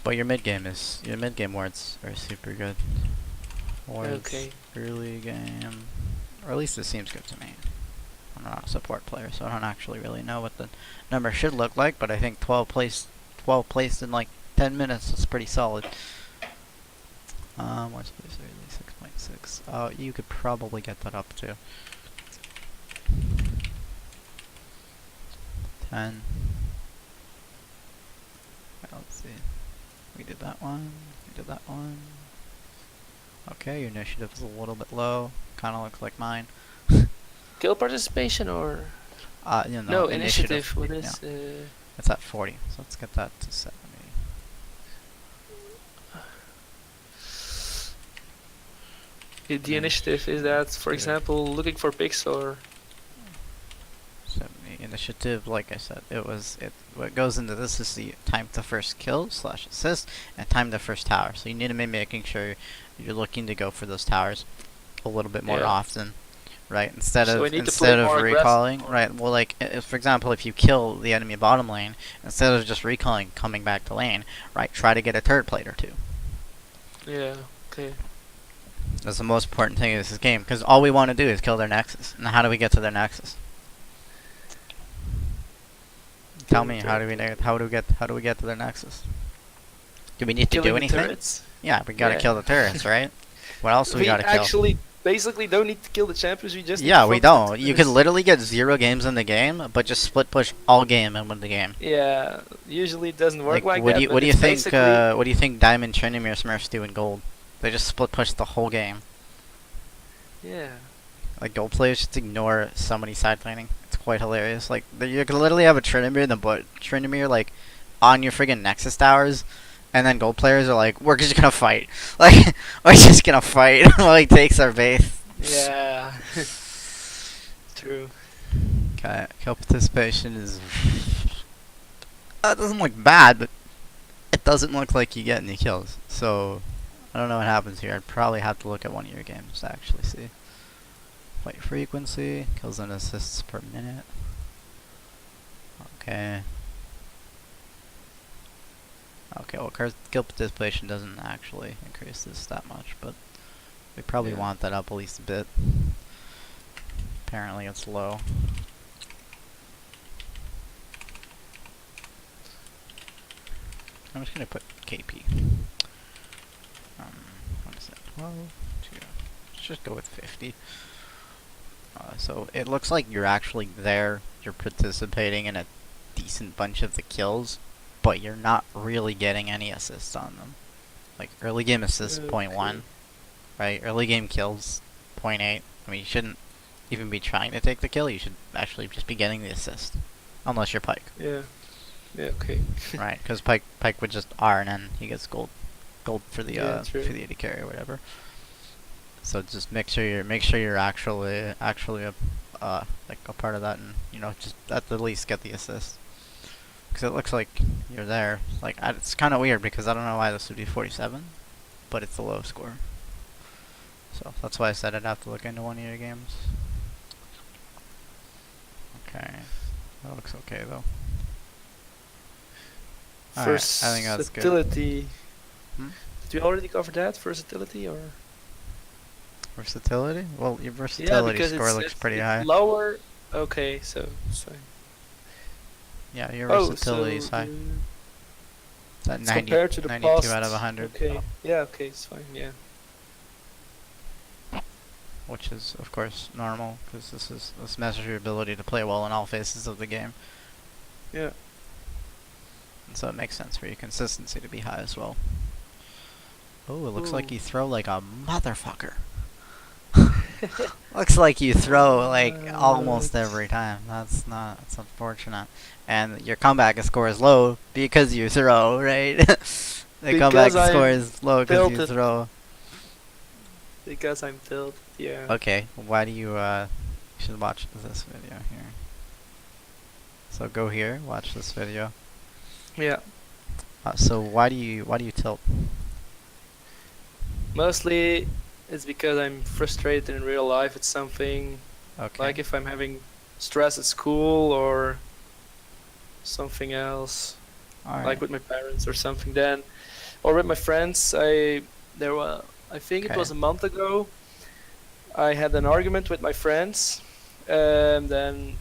Speaker 1: But your mid game wards are super good. Wards,
Speaker 2: Okay.
Speaker 1: early game, or at least it seems good to me. I'm not a support player, so I don't actually really know what the number should look like. But I think 12 placed in like 10 minutes is pretty solid. Where's place early? 6.6. Oh, you could probably get that up to 10. Let's see. We did that one. We did that one. Okay, your initiative is a little bit low. Kind of looks like mine.
Speaker 2: Kill participation or
Speaker 1: You know,
Speaker 2: no initiative? What
Speaker 1: Yeah,
Speaker 2: is?
Speaker 1: it's at 40. So let's get that to 70.
Speaker 2: The initiative is that, for
Speaker 1: Yeah.
Speaker 2: example, looking for picks or
Speaker 1: 70 initiative. Like I said, what goes into this is the time to first kill / assist and time to first tower. So you need to be making sure you're looking to go for those towers a little bit more
Speaker 2: Yeah.
Speaker 1: often, right? Instead
Speaker 2: So
Speaker 1: of
Speaker 2: we need to play more aggressive.
Speaker 1: recalling, right? Well, like for example, if you kill the enemy bottom lane, instead of just recalling, coming back to lane, right? Try to get a turret plate or two.
Speaker 2: yeah. Okay.
Speaker 1: That's the most important thing in this game, because all we want to do is kill their nexus. And how do we get to their nexus? Tell me, how do we get to their nexus? Do we need to
Speaker 2: Killing
Speaker 1: do
Speaker 2: the
Speaker 1: anything?
Speaker 2: turrets?
Speaker 1: Yeah, we gotta
Speaker 2: Yeah.
Speaker 1: kill the turrets, right? What else do we gotta kill?
Speaker 2: actually basically don't need to kill the champions. We just need
Speaker 1: Yeah,
Speaker 2: to
Speaker 1: we
Speaker 2: focus on
Speaker 1: don't.
Speaker 2: the
Speaker 1: You can
Speaker 2: turrets.
Speaker 1: literally get 0 games in the game, but just split push all game and win the game.
Speaker 2: Yeah, usually it doesn't work like
Speaker 1: what
Speaker 2: that.
Speaker 1: do you
Speaker 2: but
Speaker 1: what do you
Speaker 2: it's
Speaker 1: think?
Speaker 2: basically-
Speaker 1: What do you think Diamond Trinimir Smurfs do in gold? They just split push the whole game.
Speaker 2: Yeah.
Speaker 1: Like gold players just ignore somebody side laning. It's quite hilarious. Like you can literally have a Trinimir, Trinimir like on your friggin' Nexus towers, and then gold players are like, we're just gonna fight. Like we're just gonna fight while he takes our base.
Speaker 2: Yeah. True.
Speaker 1: Okay, kill participation is. It doesn't look bad, but it doesn't look like you get any kills. So I don't know what happens here. I'd probably have to look at one of your games to actually see. Fight frequency, kills and assists per minute. Okay. Okay, well, kill participation doesn't actually increase this that much, but we probably
Speaker 2: Yeah.
Speaker 1: want that up at least a bit. Apparently it's low. I'm just gonna put KP. What is it? 12, 2. Let's just go with 50. So it looks like you're actually there. You're participating in a decent bunch of the kills, but you're not really getting any assists on them. Like early game assists
Speaker 2: Okay.
Speaker 1: 0.1, right? Early game kills 0.8. I mean, you shouldn't even be trying to take the kill. You should actually just be getting the assist, unless you're Pyke.
Speaker 2: Yeah. Yeah. Okay.
Speaker 1: Right, because Pyke would just R and then he gets gold for the
Speaker 2: Yeah, true.
Speaker 1: for the AD carry or whatever. So just make sure you're actually like a part of that, and just at the least get the assist. Because it looks like you're there. Like it's kind of weird because I don't know why this would be 47, but it's a low score. So that's why I said I'd have to look into one of your games. Okay, that looks okay though. Alright, I think that's good.
Speaker 2: Versatility.
Speaker 1: Hmm?
Speaker 2: Did we already cover that? Versatility or?
Speaker 1: Versatility? Well, your
Speaker 2: Yeah,
Speaker 1: versatility
Speaker 2: because
Speaker 1: score
Speaker 2: it's,
Speaker 1: looks
Speaker 2: it's,
Speaker 1: pretty
Speaker 2: it's
Speaker 1: high.
Speaker 2: lower. Okay, so.
Speaker 1: Yeah, your
Speaker 2: Oh,
Speaker 1: versatility is
Speaker 2: so
Speaker 1: high. It's at
Speaker 2: it's
Speaker 1: 90,
Speaker 2: compared to the
Speaker 1: 92
Speaker 2: past.
Speaker 1: out of 100,
Speaker 2: Okay. Yeah. Okay, it's fine. Yeah.
Speaker 1: which is of course normal because this measures your ability to play well in all phases of the game.
Speaker 2: Yeah.
Speaker 1: And so it makes sense for your consistency to be high as well. Oh, it looks like
Speaker 2: Ooh.
Speaker 1: you throw like a motherfucker. Looks like you throw like almost every time. That's unfortunate. And your comeback score is low because you throw, right? The comeback
Speaker 2: Because
Speaker 1: score
Speaker 2: I'm
Speaker 1: is low because you
Speaker 2: tilted.
Speaker 1: throw.
Speaker 2: Because I'm filled. Yeah.
Speaker 1: Okay, why do you you should watch this video here. So go here, watch this video.
Speaker 2: Yeah.
Speaker 1: So why do you tilt?
Speaker 2: Mostly, it's because I'm frustrated in real life. It's something
Speaker 1: Okay.
Speaker 2: like if I'm having stress at school or something else,
Speaker 1: Alright.
Speaker 2: like with my parents or something. Then, or with my friends. I think it was a month ago. I had an argument with my friends, and then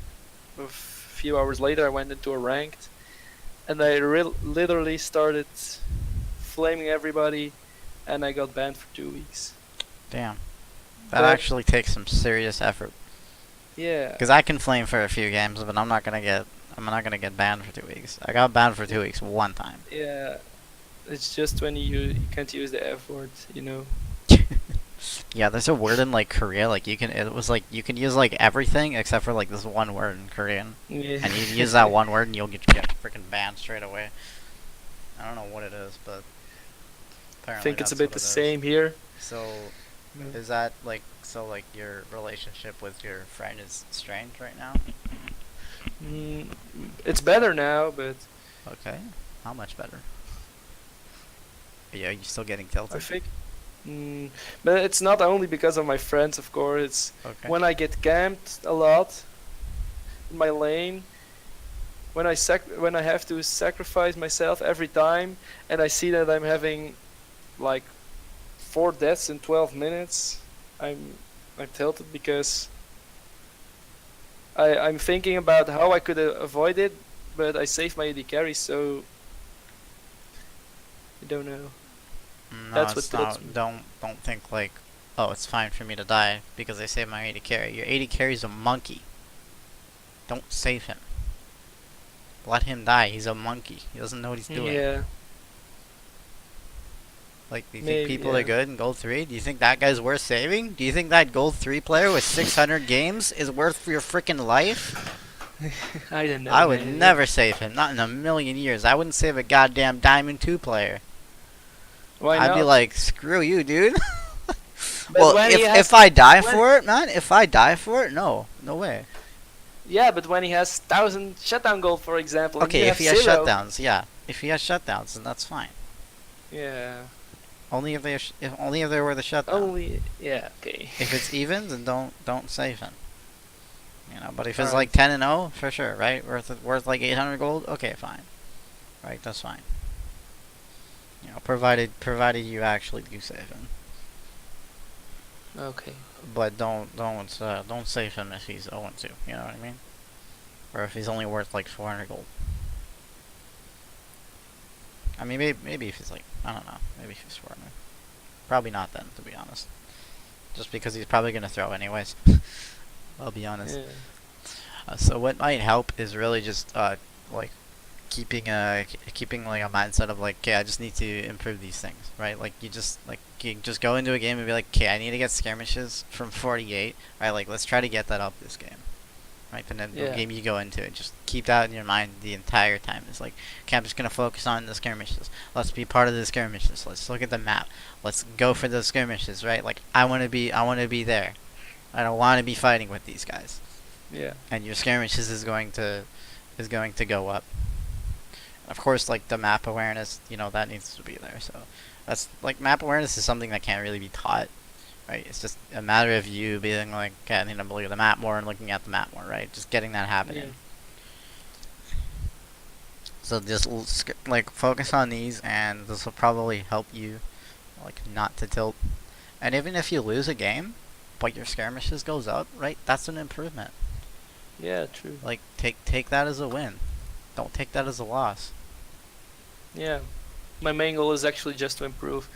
Speaker 2: a few hours later, I went into a ranked, and I literally started flaming everybody, and I got banned for 2 weeks.
Speaker 1: Damn. That
Speaker 2: But-
Speaker 1: actually takes some serious effort.
Speaker 2: Yeah.
Speaker 1: Because I can flame for a few games, but I'm not gonna get banned for 2 weeks. I got banned for 2 weeks one time.
Speaker 2: Yeah. It's just when you can't use the F word, you know.
Speaker 1: Yeah, there's a word in like Korea, like you can use like everything except for like this one word in Korean.
Speaker 2: Yeah.
Speaker 1: And you use that one word and you'll get freaking banned straight away. I don't know what it is, but
Speaker 2: I
Speaker 1: apparently
Speaker 2: think it's a
Speaker 1: that's
Speaker 2: bit
Speaker 1: what
Speaker 2: the
Speaker 1: it is.
Speaker 2: same here.
Speaker 1: So is that like your relationship with your friend is strained right now?
Speaker 2: Mm, it's better now, but
Speaker 1: Okay. How much better? Yeah, you still getting tilted?
Speaker 2: I think. But it's not only because of my friends, of course. It's
Speaker 1: Okay.
Speaker 2: when I get camped a lot in my lane. When I have to sacrifice myself every time, and I see that I'm having like 4 deaths in 12 minutes, I'm tilted because I'm thinking about how I could avoid it, but I saved my AD carry, so I don't know.
Speaker 1: No,
Speaker 2: That's what
Speaker 1: it's
Speaker 2: tilts
Speaker 1: not.
Speaker 2: me.
Speaker 1: Don't think like, oh, it's fine for me to die because I saved my 80 carry. Your 80 carry's a monkey. Don't save him. Let him die. He's a monkey. He doesn't know what he's doing.
Speaker 2: Yeah,
Speaker 1: Like, do you think
Speaker 2: maybe.
Speaker 1: people are
Speaker 2: Yeah.
Speaker 1: good in Gold 3? Do you think that guy's worth saving? Do you think that Gold 3 player with 600 games is worth your freaking life?
Speaker 2: I don't know.
Speaker 1: I would
Speaker 2: man.
Speaker 1: never save him. Not in a million years. I wouldn't save a goddamn Diamond 2 player.
Speaker 2: Why
Speaker 1: I'd
Speaker 2: not?
Speaker 1: be like, screw you, dude.
Speaker 2: But
Speaker 1: Well,
Speaker 2: when he has,
Speaker 1: if I die
Speaker 2: when-
Speaker 1: for it, man, if I die for it, no. No way.
Speaker 2: yeah, but when he has 1,000 shutdown gold, for example, and
Speaker 1: Okay,
Speaker 2: you
Speaker 1: if he
Speaker 2: have
Speaker 1: has
Speaker 2: zero,
Speaker 1: shutdowns, yeah. If he has shutdowns, then that's fine.
Speaker 2: yeah,
Speaker 1: Only if only if they were the shutdown.
Speaker 2: only, yeah, okay.
Speaker 1: If it's even, then don't save him. You know, but if it's
Speaker 2: Alright.
Speaker 1: like 10 and 0, for sure, right? Worth like 800 gold, okay, fine. Right, that's fine. You know, provided you actually do save him.
Speaker 2: Okay.
Speaker 1: But don't save him if he's 0-2, you know what I mean? Or if he's only worth like 400 gold. I mean, maybe if he's like, I don't know, maybe if he's 400. Probably not then, to be honest. Just because he's probably gonna throw anyways. I'll be honest.
Speaker 2: Yeah.
Speaker 1: So what might help is really just like keeping like a mindset of like, okay, I just need to improve these things, right? Like you just go into a game and be like, okay, I need to get skirmishes from 48, right? Like let's try to get that up this game, right? And then the
Speaker 2: Yeah.
Speaker 1: game you go into, just keep that in your mind the entire time. It's like, okay, I'm just gonna focus on the skirmishes. Let's be part of the skirmishes. Let's look at the map. Let's go for the skirmishes, right? Like I wanna be there. I don't want to be fighting with these guys.
Speaker 2: Yeah.
Speaker 1: And your skirmishes is going to go up. Of course, like the map awareness, you know, that needs to be there. So that's like map awareness is something that can't really be taught, right? It's just a matter of you being like, okay, I need to look at the map more and looking at the map more, right? Just getting that happening.
Speaker 2: Yeah.
Speaker 1: So just like focus on these, and this will probably help you, like not to tilt. And even if you lose a game, but your skirmishes goes up, right? That's an improvement.
Speaker 2: Yeah, true.
Speaker 1: Like take that as a win. Don't take that as a loss.
Speaker 2: Yeah. My main goal is actually just to improve.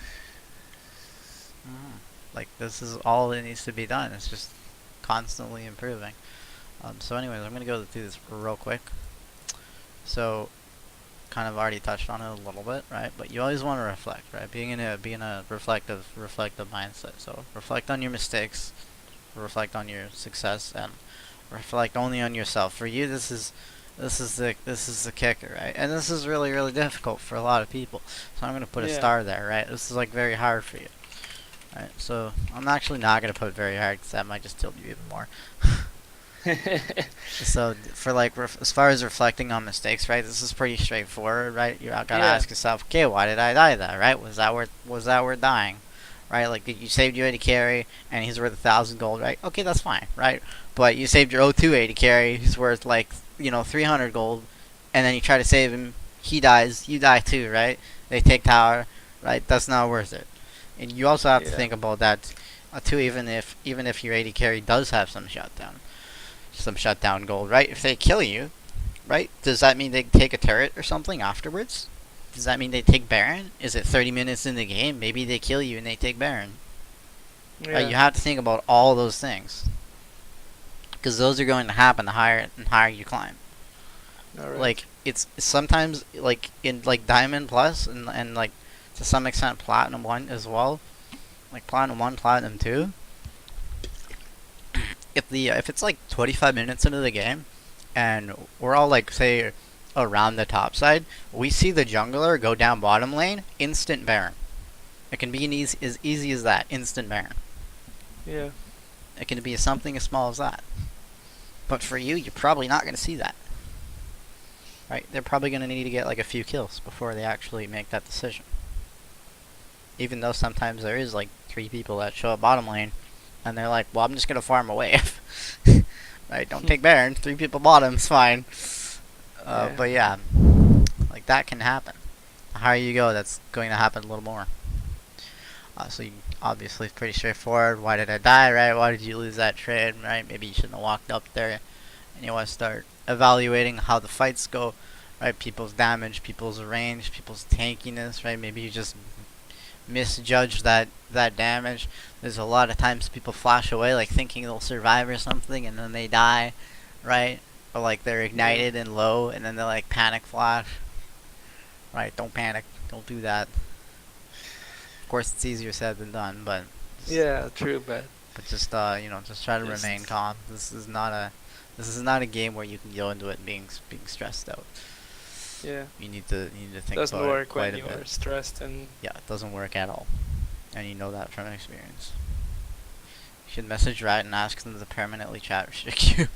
Speaker 1: Like this is all that needs to be done. It's just constantly improving. So anyways, I'm gonna go through this real quick. So kind of already touched on it a little bit, right? But you always want to reflect, right? Being in a reflective mindset. So reflect on your mistakes, reflect on your success, and reflect only on yourself. For you, this is the kicker, right? And this is really difficult for a lot of people. So I'm gonna put a
Speaker 2: Yeah.
Speaker 1: star there, right? This is like very hard for you, right? So I'm actually not gonna put very hard because that might just tilt you even more. So for like as far as reflecting on mistakes, right? This is pretty straightforward, right? You gotta
Speaker 2: Yeah.
Speaker 1: ask yourself, okay, why did I die there, right? Was that worth dying, right? Like you saved your 80 carry and he's worth 1,000 gold, right? Okay, that's fine, right? But you saved your 02 80 carry, he's worth like 300 gold, and then you try to save him, he dies, you die too, right? They take tower, right? That's not worth it. And you also have to
Speaker 2: Yeah.
Speaker 1: think about that too, even if your 80 carry does have some shutdown gold, right? If they kill you, right? Does that mean they take a turret or something afterwards? Does that mean they take Baron? Is it 30 minutes in the game? Maybe they kill you and they take Baron.
Speaker 2: Yeah.
Speaker 1: You have to think about all those things, because those are going to happen the higher you climb.
Speaker 2: Alright.
Speaker 1: Like it's sometimes like in like Diamond Plus and like to some extent Platinum 1 as well, like Platinum 1, Platinum 2. If it's like 25 minutes into the game, and we're all like say around the top side, we see the jungler go down bottom lane, instant Baron. It can be as easy as that, instant Baron.
Speaker 2: Yeah.
Speaker 1: It can be something as small as that. But for you, you're probably not going to see that. Right? They're probably going to need to get like a few kills before they actually make that decision. Even though sometimes there is like 3 people that show up bottom lane, and they're like, well, I'm just going to farm a wave. Right? Don't take Baron. 3 people bottom is fine.
Speaker 2: Yeah.
Speaker 1: But yeah, like that can happen. The higher you go, that's going to happen a little more. So obviously pretty straightforward. Why did I die, right? Why did you lose that trade, right? Maybe you shouldn't have walked up there. And you want to start evaluating how the fights go, right? People's damage, people's range, people's tankiness, right? Maybe you just misjudge that damage. There's a lot of times people flash away like thinking they'll survive or something, and then they die, right? Or like they're ignited and low, and then they like panic flash. Right? Don't panic. Don't do that. Of course, it's easier said than done, but
Speaker 2: Yeah, true,
Speaker 1: but just just try to
Speaker 2: just
Speaker 1: remain calm. This is not a game where you can go into it being stressed out.
Speaker 2: yeah.
Speaker 1: You need to think
Speaker 2: Doesn't
Speaker 1: about it
Speaker 2: work
Speaker 1: quite
Speaker 2: when
Speaker 1: a
Speaker 2: you're
Speaker 1: bit.
Speaker 2: stressed and
Speaker 1: Yeah, it doesn't work at all, and you know that from experience. You should message Riot and ask them to permanently chat restrict you.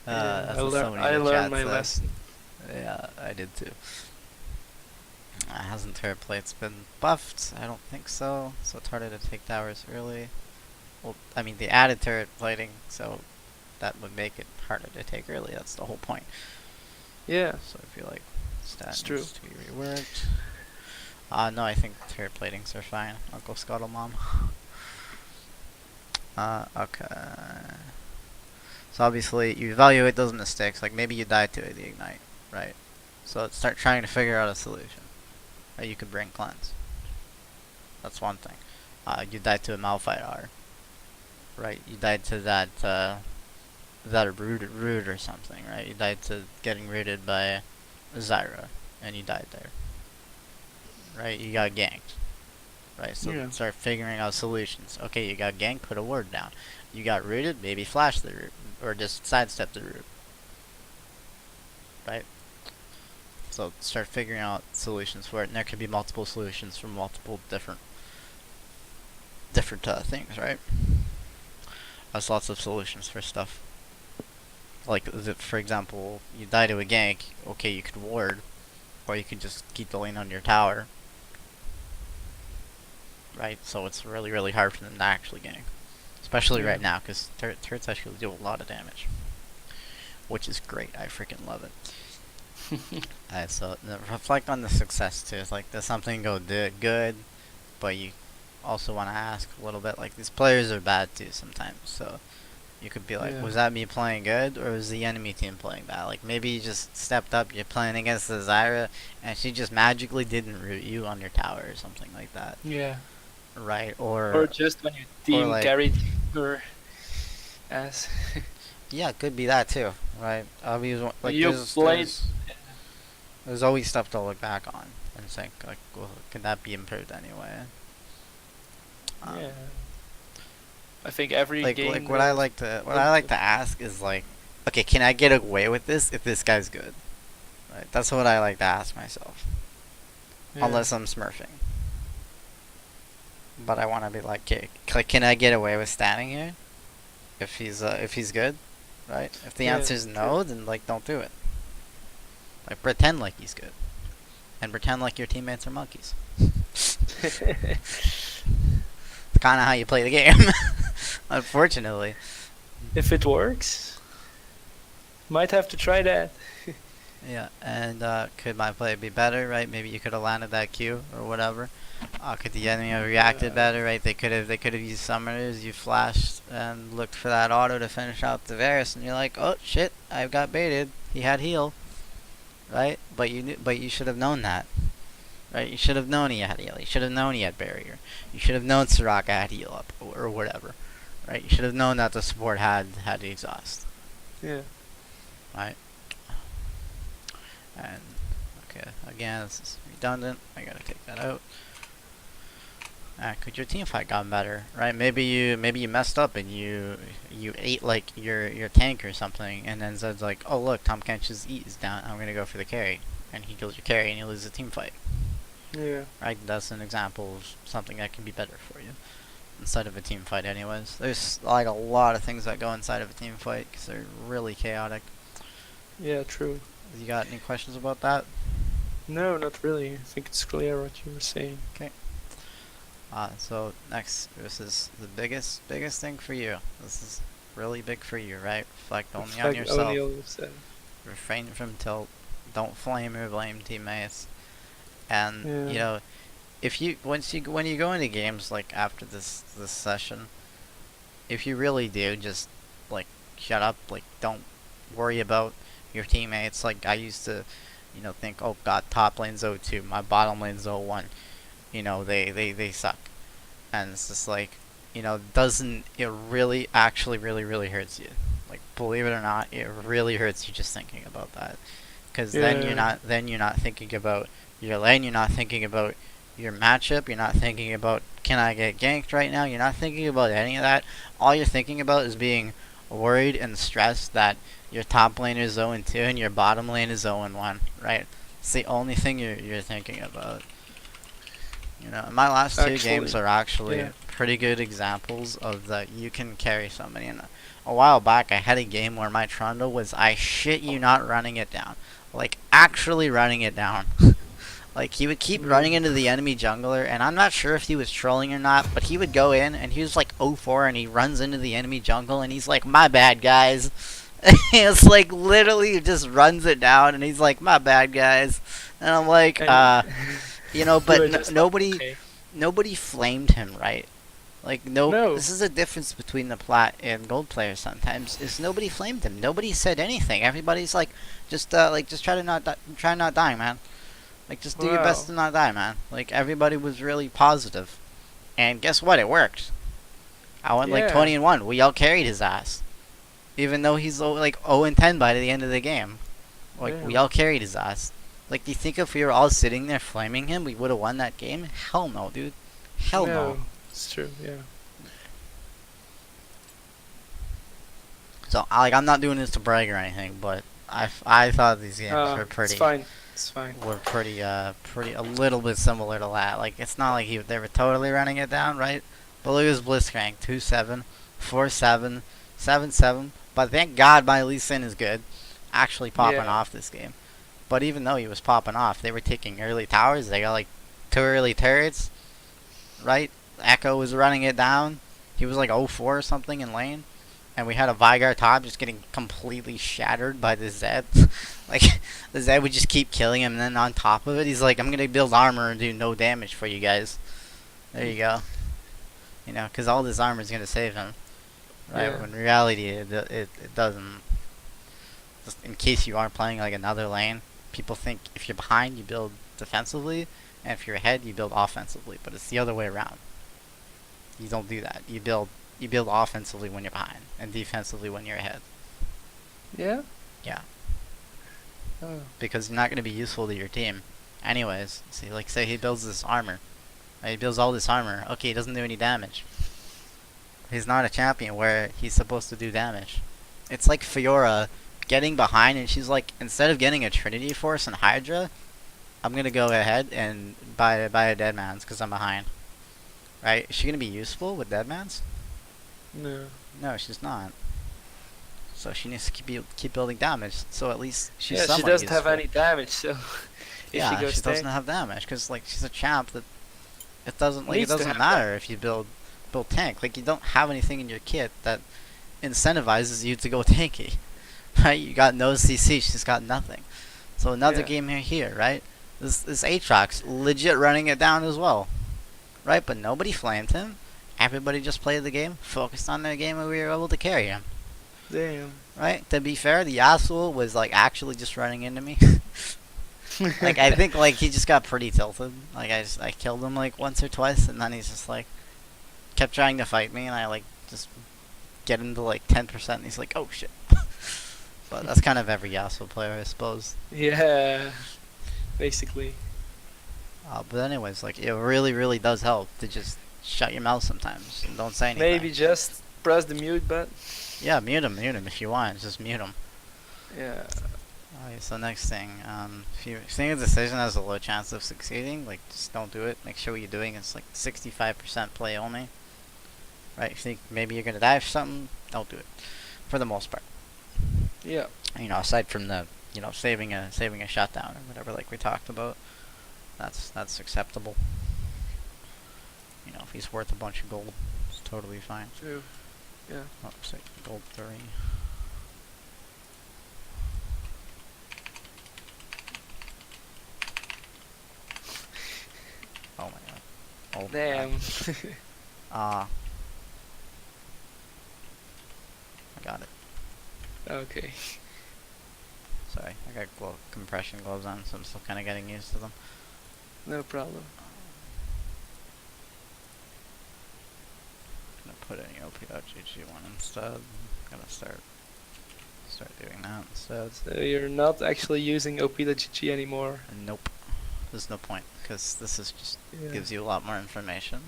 Speaker 2: yeah,
Speaker 1: That's what somebody
Speaker 2: I
Speaker 1: in the
Speaker 2: learned
Speaker 1: chat
Speaker 2: my
Speaker 1: said.
Speaker 2: lesson.
Speaker 1: Yeah, I did too. Hasn't turret plates been buffed? I don't think so. So it's harder to take towers early. Well, I mean, they added turret plating, so that would make it harder to take early. That's the whole point.
Speaker 2: Yeah,
Speaker 1: So I feel like stat
Speaker 2: it's
Speaker 1: needs
Speaker 2: true.
Speaker 1: to be reworked. No, I think turret platings are fine. Uncle Scuttle Mom. Okay. So obviously, you evaluate those mistakes. Like maybe you died to the ignite, right? So let's start trying to figure out a solution. Right? You could bring cleanse. That's one thing. You died to a Malphite R. Right? You died to that root or something, right? You died to getting rooted by Zyra, and you died there. Right? You got ganked. Right? So
Speaker 2: Yeah.
Speaker 1: start figuring out solutions. Okay, you got ganked, put a ward down. You got rooted, maybe flash the root. Or just sidestep the root. Right? So start figuring out solutions for it, and there could be multiple solutions for multiple different things, right? There's lots of solutions for stuff. Like, for example, you die to a gank, okay, you could ward, or you could just keep the lane on your tower. Right? So it's really, really hard for them to actually gank. Especially right now, because turrets actually do a lot of damage. Which is great, I freaking love it. So reflect on the success too. It's like, does something go good, but you also want to ask a little bit, like, these players are bad too sometimes, so you could be like,
Speaker 2: Yeah.
Speaker 1: was that me playing good, or was the enemy team playing bad? Like, maybe you just stepped up, you're playing against the Zyra, and she just magically didn't root you on your tower or something like that,
Speaker 2: Yeah.
Speaker 1: right?
Speaker 2: Or just when your team
Speaker 1: like-
Speaker 2: carried your ass.
Speaker 1: Yeah, it could be that too, right? Obviously, like,
Speaker 2: You played.
Speaker 1: there's always stuff to look back on and think, like, well, could that be improved anyway?
Speaker 2: Yeah. I think every
Speaker 1: Like
Speaker 2: game.
Speaker 1: what I like to ask is, like, okay, can I get away with this if this guy's good? Right? That's what I like to ask myself.
Speaker 2: Yeah.
Speaker 1: Unless I'm smurfing. But I want to be like, okay, can I get away with standing here if he's good, right? If the
Speaker 2: Yeah,
Speaker 1: answer's no, then, like, don't do it. Like, pretend like he's good, and pretend like your teammates are monkeys. It's kind of how you play the game, unfortunately.
Speaker 2: If it works, might have to try that.
Speaker 1: Yeah, and could my play be better, right? Maybe you could have landed that Q or whatever. Could the enemy have reacted
Speaker 2: Yeah.
Speaker 1: better, right? They could have used summoners. You flashed and looked for that auto to finish out the Varus, and you're like, oh shit, I got baited. He had heal, right? But you should have known that, right? You should have known he had heal. You should have known he had barrier. You should have known Soraka had heal up or whatever, right? You should have known that the support had the exhaust.
Speaker 2: Yeah.
Speaker 1: Right? And okay, again, this is redundant. I gotta take that out. Could your team fight gotten better? Right? Maybe you messed up and you ate, like, your tank or something, and then Zed's like, oh look, Tom Kench's E is down. I'm gonna go for the carry, and he kills your carry, and you lose the team fight.
Speaker 2: Yeah.
Speaker 1: Right? That's an example of something that can be better for you inside of a team fight. Anyways, there's, like, a lot of things that go inside of a team fight because they're really chaotic.
Speaker 2: Yeah, true.
Speaker 1: You got any questions about that?
Speaker 2: No, not really. I think it's clear what you were saying.
Speaker 1: So next, this is the biggest thing for you. This is really big for you, right? Reflect only on
Speaker 2: Reflect
Speaker 1: yourself.
Speaker 2: only on yourself.
Speaker 1: Refrain from tilt. Don't flame or blame teammates. And
Speaker 2: Yeah.
Speaker 1: you know, if you when you go into games like after this session, if you really do just like shut up, like don't worry about your teammates. Like I used to, think, oh god, top lane's 0-2, my bottom lane's 0-1. They suck. And it's just like, doesn't it really actually really hurts you. Like believe it or not, it really hurts you just thinking about that. Cuz
Speaker 2: Yeah.
Speaker 1: then you're not thinking about your lane, you're not thinking about your matchup, you're not thinking about can I get ganked right now? You're not thinking about any of that. All you're thinking about is being worried and stressed that your top lane is 0-2 and your bottom lane is 0-1, right? It's the only thing you're thinking about. My last two games
Speaker 2: Actually,
Speaker 1: are actually
Speaker 2: yeah.
Speaker 1: pretty good examples of that you can carry somebody. And a while back, I had a game where my Trundle was, I shit you not, running it down. Like, actually running it down. Like, he would keep running into the enemy jungler, and I'm not sure if he was trolling or not, but he would go in, and he was like 0-4, and he runs into the enemy jungle, and he's like, my bad, guys. It's like, literally, just runs it down, and he's like, my bad, guys. And I'm like,
Speaker 2: And you
Speaker 1: but
Speaker 2: were just like,
Speaker 1: nobody
Speaker 2: okay.
Speaker 1: nobody flamed him, right? Like no,
Speaker 2: No.
Speaker 1: this is a difference between the plat and gold players. Sometimes is nobody flamed him. Nobody said anything. Everybody's like, just try to try not die, man. Like just do your best
Speaker 2: Wow.
Speaker 1: to not die, man. Like everybody was really positive, and guess what? It worked. I went like
Speaker 2: Yeah.
Speaker 1: 20-1. We all carried his ass, even though he's like 0-10 by the end of the game. Like we
Speaker 2: Damn.
Speaker 1: all carried his ass. Like, do you think if we were all sitting there flaming him, we would have won that game? Hell no, dude. Hell no.
Speaker 2: No. It's true. Yeah.
Speaker 1: So, I'm not doing this to brag or anything, but I thought these games
Speaker 2: It's fine. It's fine.
Speaker 1: were pretty a little bit similar to that. Like, it's not like they were totally running it down, right? But look at his Blitzcrank, 2-7, 4-7, 7-7. But thank God my Lee Sin is good, actually popping
Speaker 2: Yeah.
Speaker 1: off this game. But even though he was popping off, they were taking early towers. They got like 2 early turrets, right? Echo was running it down. He was like 0-4 or something in lane. And we had a Vygar top just getting completely shattered by the Zed. Like, the Zed would just keep killing him, and then on top of it, he's like, I'm gonna build armor and do no damage for you guys. There you go. Because all this armor is gonna save him. Right?
Speaker 2: Yeah.
Speaker 1: When in reality, it doesn't. Just in case you aren't playing like another lane, people think if you're behind, you build defensively, and if you're ahead, you build offensively. But it's the other way around. You don't do that. You build offensively when you're behind, and defensively when you're ahead.
Speaker 2: Yeah.
Speaker 1: Yeah,
Speaker 2: Oh.
Speaker 1: because you're not going to be useful to your team. Anyways, see, like say he builds this armor. Right? He builds all this armor. Okay, he doesn't do any damage. He's not a champion where he's supposed to do damage. It's like Fiora getting behind, and she's like, instead of getting a Trinity Force and Hydra, I'm gonna go ahead and buy a Deadman's because I'm behind. Right? Is she gonna be useful with Deadman's?
Speaker 2: No.
Speaker 1: No, she's not. So she needs to keep building damage. So at least she's
Speaker 2: Yeah. She
Speaker 1: somewhat
Speaker 2: doesn't have
Speaker 1: useful.
Speaker 2: any damage, so if she
Speaker 1: Yeah,
Speaker 2: goes
Speaker 1: she doesn't
Speaker 2: tank,
Speaker 1: have damage because like she's a champ that it
Speaker 2: needs to
Speaker 1: doesn't
Speaker 2: have that.
Speaker 1: matter if you build tank. Like you don't have anything in your kit that incentivizes you to go tanky. Right? You got no CC, she's got nothing. So another
Speaker 2: Yeah.
Speaker 1: game here, right? This Aatrox legit running it down as well. Right? But nobody flamed him. Everybody just played the game, focused on their game, and we were able to carry him.
Speaker 2: Damn.
Speaker 1: Right? To be fair, the Yasuo was like actually just running into me. Like I think like he just got pretty tilted. Like I killed him like once or twice, and then he's just like kept trying to fight me, and I like just get him to like 10%, and he's like, oh shit. But that's kind of every Yasuo player, I suppose.
Speaker 2: Yeah. Basically.
Speaker 1: But anyways, like it really does help to just shut your mouth sometimes and don't say anything.
Speaker 2: Maybe just press the mute button.
Speaker 1: Yeah, mute him if you want. Just mute him.
Speaker 2: Yeah.
Speaker 1: Alright, so next thing, if you think a decision has a low chance of succeeding, like just don't do it. Make sure what you're doing is like 65% play only. Right? If you think maybe you're gonna die for something, don't do it. For the most part.
Speaker 2: Yeah.
Speaker 1: Aside from the saving a shutdown or whatever, like we talked about, that's acceptable. If he's worth a bunch of gold, it's totally fine.
Speaker 2: True. Yeah.
Speaker 1: Oh, say gold 3. Oh my god. Oh,
Speaker 2: Damn.
Speaker 1: I got it.
Speaker 2: Okay.
Speaker 1: Sorry, I got compression gloves on, so I'm still kind of getting used to them.
Speaker 2: No problem.
Speaker 1: I'm gonna put in OP.GG one instead. I'm gonna start doing that instead.
Speaker 2: So you're not actually using OP.gg anymore.
Speaker 1: Nope. There's no point, because this is just
Speaker 2: Yeah.
Speaker 1: gives you a lot more information.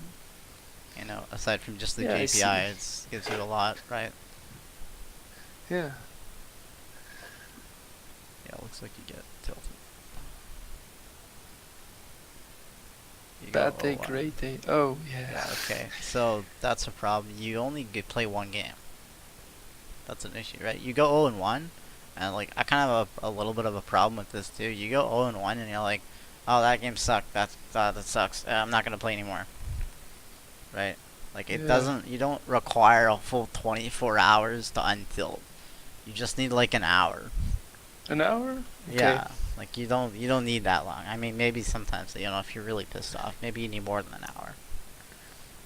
Speaker 1: You know, aside from just the
Speaker 2: Yeah, I see.
Speaker 1: JPI, it gives you a lot, right?
Speaker 2: Yeah.
Speaker 1: Yeah, it looks like you get tilted. You
Speaker 2: Bad
Speaker 1: go
Speaker 2: day,
Speaker 1: 0-1.
Speaker 2: great day. Oh,
Speaker 1: Yeah,
Speaker 2: yeah.
Speaker 1: okay. So that's a problem. You only play one game. That's an issue, right? You go 0-1, and like I kind of have a little bit of a problem with this too. You go 0-1, and you're like, oh, that game sucked. That sucks. I'm not gonna play anymore. Right? Like it
Speaker 2: Yeah.
Speaker 1: doesn't. You don't require a full 24 hours to untilt. You just need like an hour.
Speaker 2: An hour? Okay.
Speaker 1: Yeah. Like you don't need that long. I mean, maybe sometimes if you're really pissed off, maybe you need more than an hour.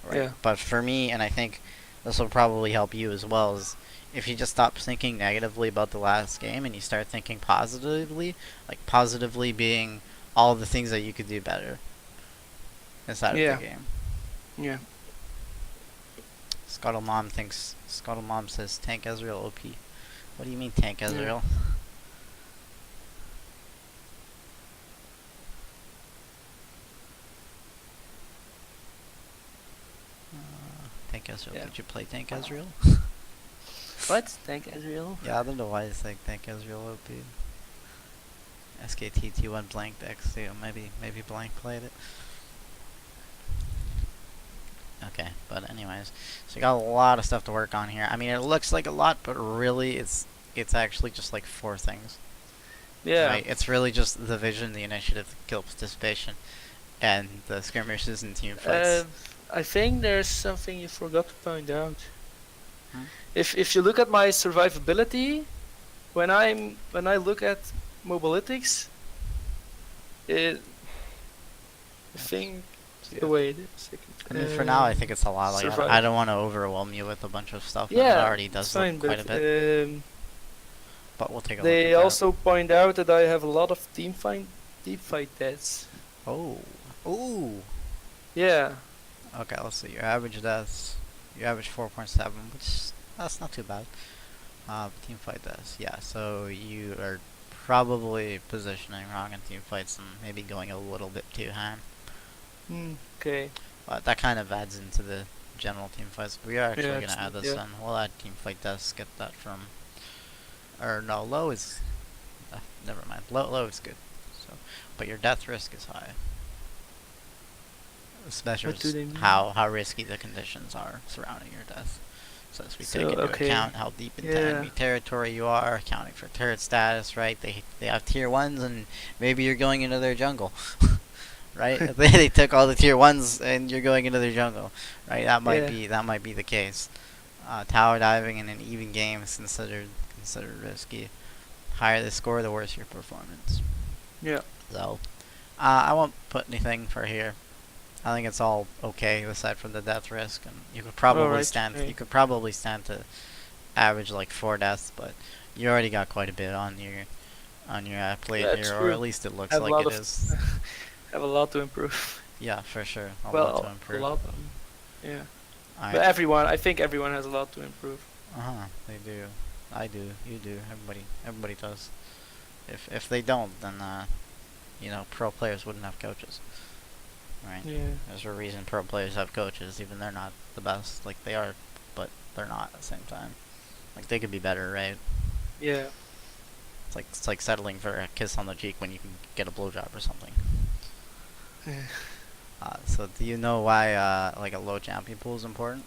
Speaker 1: Right?
Speaker 2: Yeah.
Speaker 1: But for me, and I think this will probably help you as well, is if you just stop thinking negatively about the last game and you start thinking positively, like positively being all the things that you could do better inside
Speaker 2: Yeah.
Speaker 1: of the game.
Speaker 2: Yeah.
Speaker 1: Scuttle Mom says Tank Ezreal OP. What do you mean Tank Ezreal? Tank Ezreal.
Speaker 2: Yeah.
Speaker 1: Did you play Tank Ezreal?
Speaker 2: What? Tank Ezreal?
Speaker 1: Yeah, I don't know why it's like Tank Ezreal OP. SKT T1 blanked X2. Maybe blank played it. Okay, but anyways, so you got a lot of stuff to work on here. I mean, it looks like a lot, but really, it's actually just like 4 things.
Speaker 2: Yeah.
Speaker 1: Right? It's really just the vision, the initiative, the kill participation, and the skirmishes and team fights.
Speaker 2: I think there's something you forgot to point out.
Speaker 1: Hmm?
Speaker 2: If you look at my survivability, when I look at Mobalytics, I think
Speaker 1: Yeah.
Speaker 2: the way it is.
Speaker 1: I mean, for now, I think it's a lot. Like,
Speaker 2: survive.
Speaker 1: I don't want to overwhelm you with a bunch of stuff. and
Speaker 2: Yeah,
Speaker 1: it already
Speaker 2: it's
Speaker 1: does
Speaker 2: fine,
Speaker 1: look quite a
Speaker 2: but
Speaker 1: bit. But we'll take a
Speaker 2: they
Speaker 1: look at
Speaker 2: also point out that I have a lot of team fight deaths.
Speaker 1: that. Oh. Ooh.
Speaker 2: Yeah.
Speaker 1: Okay, let's see. Your average deaths. You average 4.7, which that's not too bad. Team fight deaths. Yeah, so you are probably positioning wrong in team fights and maybe going a little bit too high.
Speaker 2: Okay.
Speaker 1: But that kind of adds into the general team fights. We are actually
Speaker 2: Yeah,
Speaker 1: going to add this
Speaker 2: yeah.
Speaker 1: in. We'll add team fight deaths, get that from... Or no, low is... never mind. Low is good. So, but your death risk is high. This measures
Speaker 2: do they mean?
Speaker 1: how risky the conditions are surrounding your death. So as we
Speaker 2: So,
Speaker 1: take into
Speaker 2: okay.
Speaker 1: account how deep into
Speaker 2: Yeah.
Speaker 1: enemy territory you are, accounting for turret status, right? They have tier 1s and maybe you're going into their jungle. Right? They took all the tier 1s and you're going into their jungle. Right? That might be the case. Tower diving in an even game is considered risky. Higher the score, the worse your performance.
Speaker 2: Yeah.
Speaker 1: So, I won't put anything for here. I think it's all okay aside from the death risk, and you could probably
Speaker 2: Alright,
Speaker 1: stand.
Speaker 2: okay.
Speaker 1: You could probably stand to average like 4 deaths, but you already got quite a bit on your plate
Speaker 2: Yeah,
Speaker 1: here, or
Speaker 2: true.
Speaker 1: at least it looks
Speaker 2: Have a
Speaker 1: like
Speaker 2: lot
Speaker 1: it
Speaker 2: of
Speaker 1: is.
Speaker 2: have a lot to improve.
Speaker 1: Yeah, for sure. A lot
Speaker 2: Well,
Speaker 1: to
Speaker 2: a
Speaker 1: improve.
Speaker 2: lot. Yeah.
Speaker 1: Alright.
Speaker 2: But I think everyone has a lot to improve.
Speaker 1: They do. I do. You do. Everybody does. If they don't, then pro players wouldn't have coaches. Right?
Speaker 2: Yeah.
Speaker 1: There's a reason pro players have coaches, even they're not the best. Like they are, but they're not at the same time. Like they could be better, right?
Speaker 2: Yeah.
Speaker 1: It's like settling for a kiss on the cheek when you can get a blowjob or something. So do you know why like a low champion pool is important?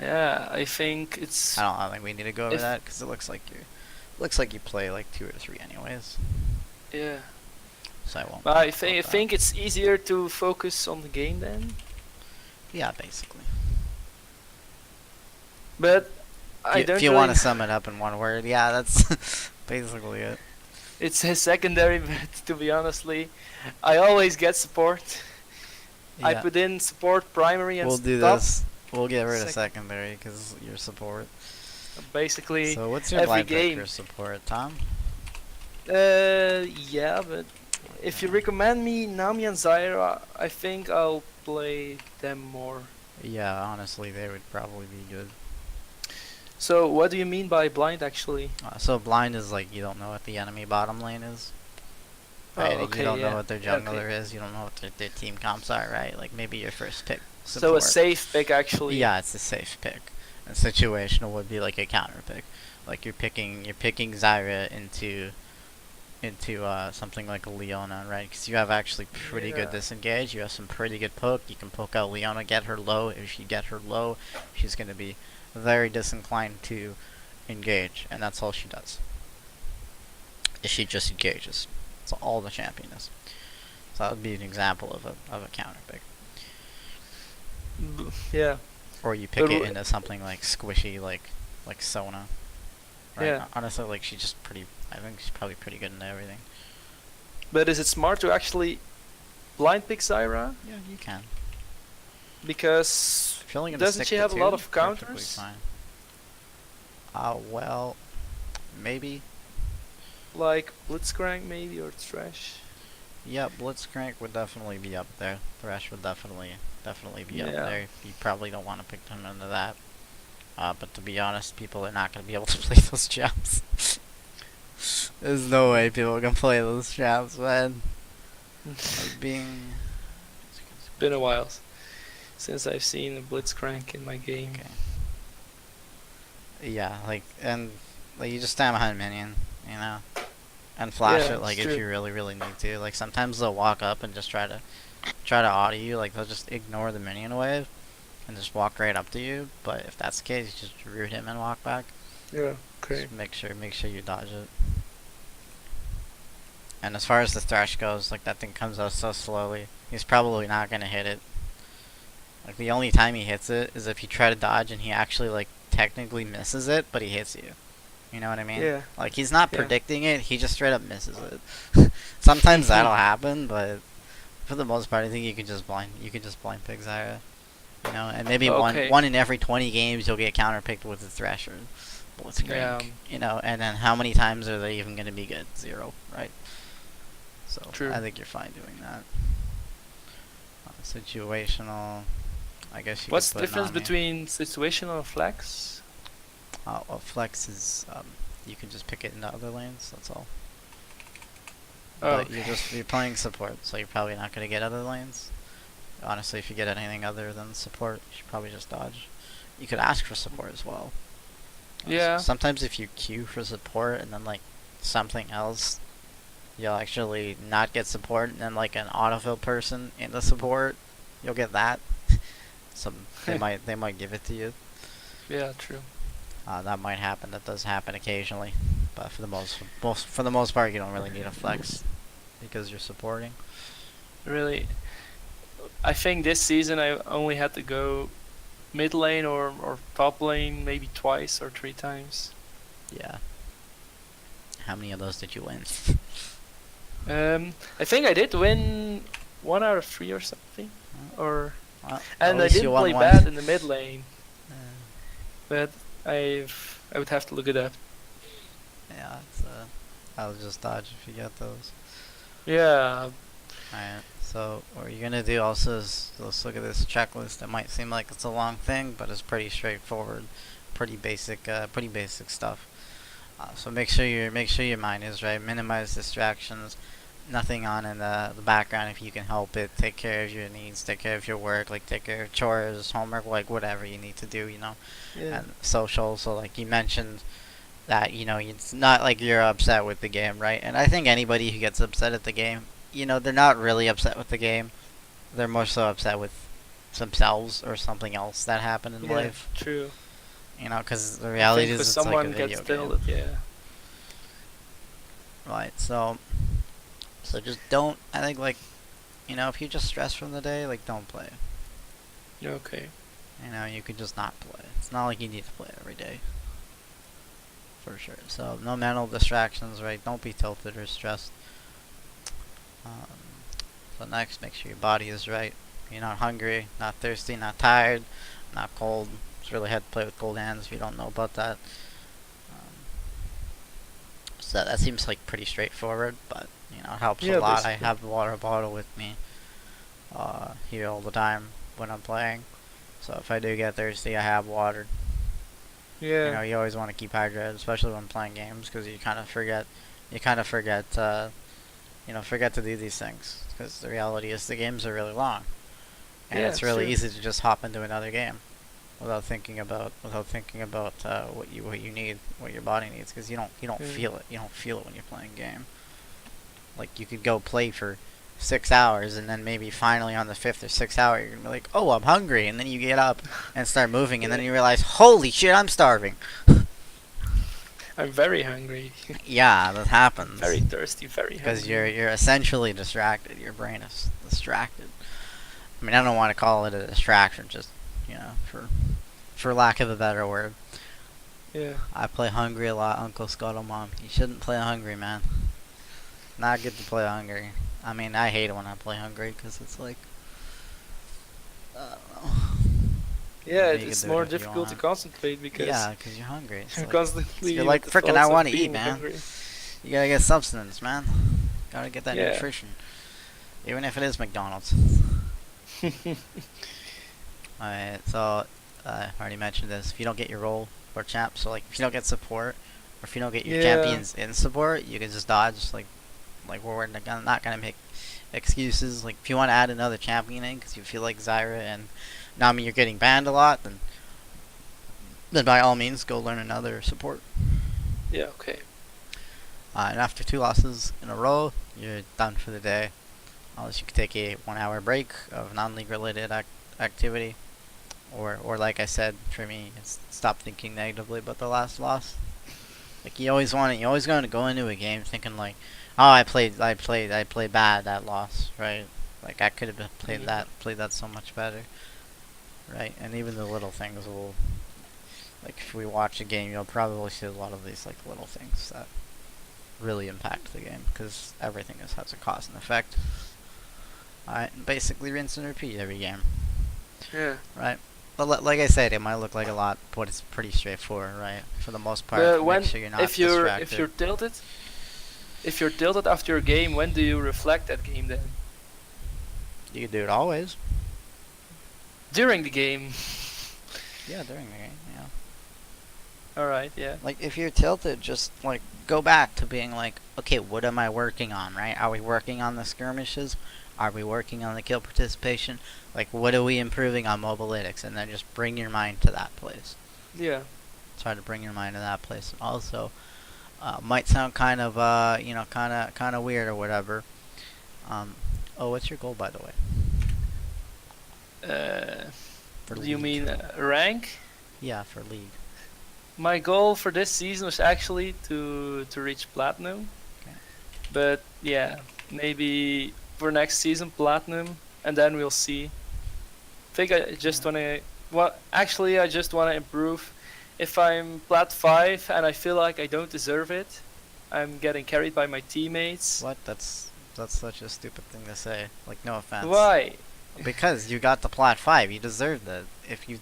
Speaker 2: Yeah, I think it's
Speaker 1: I don't think we need to go over
Speaker 2: If-
Speaker 1: that because it looks like you play like 2 or 3 anyways.
Speaker 2: yeah.
Speaker 1: So I won't.
Speaker 2: But I
Speaker 1: talk
Speaker 2: think
Speaker 1: about that.
Speaker 2: it's easier to focus on the game then.
Speaker 1: Yeah, basically.
Speaker 2: But I
Speaker 1: If
Speaker 2: don't
Speaker 1: you
Speaker 2: really
Speaker 1: want to sum it up in one word, yeah, that's basically it.
Speaker 2: It's a secondary, but to be honestly, I always get support. I
Speaker 1: Yeah,
Speaker 2: put in support, primary, and
Speaker 1: we'll do
Speaker 2: top.
Speaker 1: this. We'll get rid of
Speaker 2: Sec-
Speaker 1: secondary because your support.
Speaker 2: Basically,
Speaker 1: So what's your
Speaker 2: every
Speaker 1: blind pick
Speaker 2: game.
Speaker 1: for support, Tom?
Speaker 2: Yeah, but if you recommend me Nami and Zyra, I think I'll play them more.
Speaker 1: Yeah, honestly, they would probably be good.
Speaker 2: So, what do you mean by blind actually?
Speaker 1: So blind is like you don't know what the enemy bottom lane is. Right?
Speaker 2: Oh, okay,
Speaker 1: You don't know
Speaker 2: yeah.
Speaker 1: what their
Speaker 2: Yeah,
Speaker 1: jungler
Speaker 2: okay.
Speaker 1: is. You don't know what their team comps are, right? Like maybe your first pick
Speaker 2: So, a
Speaker 1: support.
Speaker 2: safe pick actually.
Speaker 1: Yeah, it's a safe pick. A situational would be like a counter pick. Like you're picking Zyra into something like a Leona, right? Because you have actually pretty good
Speaker 2: Yeah.
Speaker 1: disengage. You have some pretty good poke. You can poke out Leona, get her low. If you get her low, she's gonna be very disinclined to engage, and that's all she does. Is she just engages. That's all the champion is. So that would be an example of a counter pick.
Speaker 2: Yeah.
Speaker 1: Or you pick
Speaker 2: But
Speaker 1: it
Speaker 2: w-
Speaker 1: into something like squishy, like Sona. Right?
Speaker 2: Yeah.
Speaker 1: Honestly, like she's just pretty. I think she's probably pretty good in everything.
Speaker 2: But is it smart to actually blind pick Zyra?
Speaker 1: Yeah, you can.
Speaker 2: Because
Speaker 1: If you're only gonna
Speaker 2: doesn't
Speaker 1: stick
Speaker 2: she
Speaker 1: to
Speaker 2: have a
Speaker 1: two,
Speaker 2: lot of
Speaker 1: perfectly
Speaker 2: counters?
Speaker 1: fine. Well, maybe.
Speaker 2: Like Blitzcrank maybe or Thresh?
Speaker 1: Yeah, Blitzcrank would definitely be up there. Thresh would definitely be up
Speaker 2: Yeah.
Speaker 1: there. You probably don't want to pick them into that. But to be honest, people are not going to be able to play those champs. There's no way people can play those champs, man. Like being...
Speaker 2: Been a while since I've seen a Blitzcrank in my game.
Speaker 1: Okay. Yeah, and you just stand behind a minion, you know, and flash
Speaker 2: Yeah,
Speaker 1: it like
Speaker 2: it's
Speaker 1: if
Speaker 2: true.
Speaker 1: you really need to. Like sometimes they'll walk up and just try to auto you. Like they'll just ignore the minion wave and just walk right up to you. But if that's the case, you just root him and walk back.
Speaker 2: Yeah, okay.
Speaker 1: Just make sure you dodge it. And as far as the thrash goes, like that thing comes out so slowly. He's probably not gonna hit it. Like the only time he hits it is if you try to dodge and he actually like technically misses it, but he hits you. You know what I mean?
Speaker 2: Yeah.
Speaker 1: Like he's not
Speaker 2: Yeah.
Speaker 1: predicting it; he just straight up misses it. Sometimes that'll happen, but for the most part, I think you can just blind pick Zyra. You know, and maybe
Speaker 2: Okay.
Speaker 1: one in every 20 games you'll get counterpicked with a Thresher, Blitzcrank.
Speaker 2: Yeah.
Speaker 1: You know, and then how many times are they even going to be good? 0, right? So
Speaker 2: True.
Speaker 1: I think you're fine doing that. Situational. I guess you.
Speaker 2: What's
Speaker 1: could
Speaker 2: the
Speaker 1: put
Speaker 2: difference
Speaker 1: Nami.
Speaker 2: between situational and flex?
Speaker 1: Well, flex is you can just pick it into other lanes. That's all.
Speaker 2: Oh,
Speaker 1: But you're playing support, so you're probably not gonna get other lanes. Honestly, if you get anything other than support, you should probably just dodge. You could ask for support as well.
Speaker 2: Yeah.
Speaker 1: Sometimes if you queue for support and then like something else, you'll actually not get support, and then like an autofill person in the support, you'll get that. They might give it to you.
Speaker 2: Yeah, true.
Speaker 1: That might happen. That does happen occasionally, but for the most part, you don't really need a flex because you're supporting.
Speaker 2: Really, I think this season I only had to go mid lane or top lane maybe twice or 3 times.
Speaker 1: Yeah. How many of those did you win?
Speaker 2: I think I did win 1 out of 3 or something. Or
Speaker 1: Well,
Speaker 2: and
Speaker 1: at
Speaker 2: I
Speaker 1: least you
Speaker 2: didn't
Speaker 1: won
Speaker 2: play
Speaker 1: one.
Speaker 2: bad in the mid lane,
Speaker 1: Uh,
Speaker 2: but I would have to look it up.
Speaker 1: yeah, I'll just dodge if you get those.
Speaker 2: Yeah.
Speaker 1: Alright, so what you're gonna do also is let's look at this checklist. It might seem like it's a long thing, but it's pretty straightforward, pretty basic stuff. So make sure your mind is right. Minimize distractions. Nothing on in the background if you can help it. Take care of your needs. Take care of your work. Like take care of chores, homework, like whatever you need to do. You know,
Speaker 2: Yeah.
Speaker 1: and social. So like you mentioned that it's not like you're upset with the game, right? And I think anybody who gets upset at the game, they're not really upset with the game. They're more so upset with themselves or something else that happened in
Speaker 2: Yeah,
Speaker 1: life.
Speaker 2: true.
Speaker 1: Because the
Speaker 2: I
Speaker 1: reality
Speaker 2: think
Speaker 1: is
Speaker 2: if
Speaker 1: it's like a
Speaker 2: someone
Speaker 1: video
Speaker 2: gets
Speaker 1: game.
Speaker 2: tilted, yeah.
Speaker 1: Right. So just don't. I think if you're just stressed from the day, like don't play.
Speaker 2: Okay.
Speaker 1: You could just not play. It's not like you need to play every day. For sure. So no mental distractions, right? Don't be tilted or stressed. So next, make sure your body is right. You're not hungry, not thirsty, not tired, not cold. It's really hard to play with cold hands if you don't know about that. Um, so that seems like pretty straightforward, but you know, it helps a
Speaker 2: Yeah,
Speaker 1: lot. I
Speaker 2: basically.
Speaker 1: have a water bottle with me here all the time when I'm playing. So if I do get thirsty, I have water. You know,
Speaker 2: Yeah.
Speaker 1: you always want to keep hydrated, especially when playing games, because you kind of forget, forget to do these things. Because the reality is the games are really long, and
Speaker 2: Yeah,
Speaker 1: it's
Speaker 2: it's
Speaker 1: really
Speaker 2: true.
Speaker 1: easy to just hop into another game what you need, what your body needs, because you don't
Speaker 2: Yeah.
Speaker 1: feel it. You don't feel it when you're playing a game. Like you could go play for 6 hours, and then maybe finally on the fifth or sixth hour, you're gonna be like, "Oh, I'm hungry," and then you get up and start moving, and
Speaker 2: Yeah.
Speaker 1: then you realize, "Holy shit, I'm starving."
Speaker 2: I'm very hungry,
Speaker 1: Yeah, that
Speaker 2: very
Speaker 1: happens
Speaker 2: thirsty, very
Speaker 1: because
Speaker 2: hungry.
Speaker 1: you're essentially distracted. Your brain is distracted. I mean, I don't want to call it a distraction, just you know, for lack of a better word.
Speaker 2: Yeah.
Speaker 1: I play hungry a lot, Uncle Scuttle Mom. You shouldn't play hungry, man. Not good to play hungry. I mean, I hate it when I play hungry because it's like, I don't know. I
Speaker 2: Yeah,
Speaker 1: mean, you can
Speaker 2: it's
Speaker 1: do it
Speaker 2: more
Speaker 1: if you
Speaker 2: difficult to
Speaker 1: want.
Speaker 2: concentrate because
Speaker 1: Yeah, because you're hungry.
Speaker 2: you're constantly
Speaker 1: You're
Speaker 2: with
Speaker 1: like,
Speaker 2: the
Speaker 1: frickin', I
Speaker 2: thoughts
Speaker 1: want
Speaker 2: of
Speaker 1: to eat,
Speaker 2: being
Speaker 1: man.
Speaker 2: hungry.
Speaker 1: You gotta get substance, man. Gotta get that
Speaker 2: Yeah.
Speaker 1: nutrition, even if it is McDonald's. Alright, so I already mentioned this. If you don't get your role or champ, so like if you don't get support, or if you don't get your
Speaker 2: Yeah.
Speaker 1: champions in support, you can just dodge. Like we're not gonna make excuses. Like if you want to add another champion in because you feel like Zyra and Nami you're getting banned a lot, then by all means go learn another support.
Speaker 2: Yeah. Okay.
Speaker 1: And after 2 losses in a row, you're done for the day. Unless you could take a 1 hour break of non-league related activity, or like I said, for me, it's stop thinking negatively about the last loss. Like you always going to go into a game thinking like, oh, I played bad that loss, right? Like I could have
Speaker 2: Yeah.
Speaker 1: played that so much better, right? And even the little things will, like if we watch a game, you'll probably see a lot of these like little things that really impact the game because everything has a cause and effect. Alright, basically rinse and repeat every game,
Speaker 2: Yeah.
Speaker 1: right? But like I said, it might look like a lot, but it's pretty straightforward, right? For the most part,
Speaker 2: But
Speaker 1: make
Speaker 2: when
Speaker 1: sure you're not
Speaker 2: if
Speaker 1: distracted.
Speaker 2: you're tilted, if you're tilted after a game, when do you reflect that game then?
Speaker 1: You can do it always.
Speaker 2: During the game.
Speaker 1: Yeah, during the game, yeah.
Speaker 2: All right. Yeah.
Speaker 1: Like, if you're tilted, just, like, go back to being like, okay, what am I working on, right? Are we working on the skirmishes? Are we working on the kill participation? Like, what are we improving on Mobalytics? And then just bring your mind to that place.
Speaker 2: Yeah.
Speaker 1: Try to bring your mind to that place. Also, might sound kind of, kind of weird or whatever. Oh, what's your goal, by the way? For
Speaker 2: Do you
Speaker 1: league.
Speaker 2: mean rank?
Speaker 1: Yeah, for league.
Speaker 2: My goal for this season was actually to reach platinum.
Speaker 1: Okay.
Speaker 2: But yeah, maybe for next season platinum, and then we'll see. I think I just wanna. Well, actually, I just wanna improve. If I'm plat 5 and I feel like I don't deserve it, I'm getting carried by my teammates.
Speaker 1: What? That's such a stupid thing to say. Like, no offense.
Speaker 2: Why?
Speaker 1: Because you got the plat 5, you deserved it. If you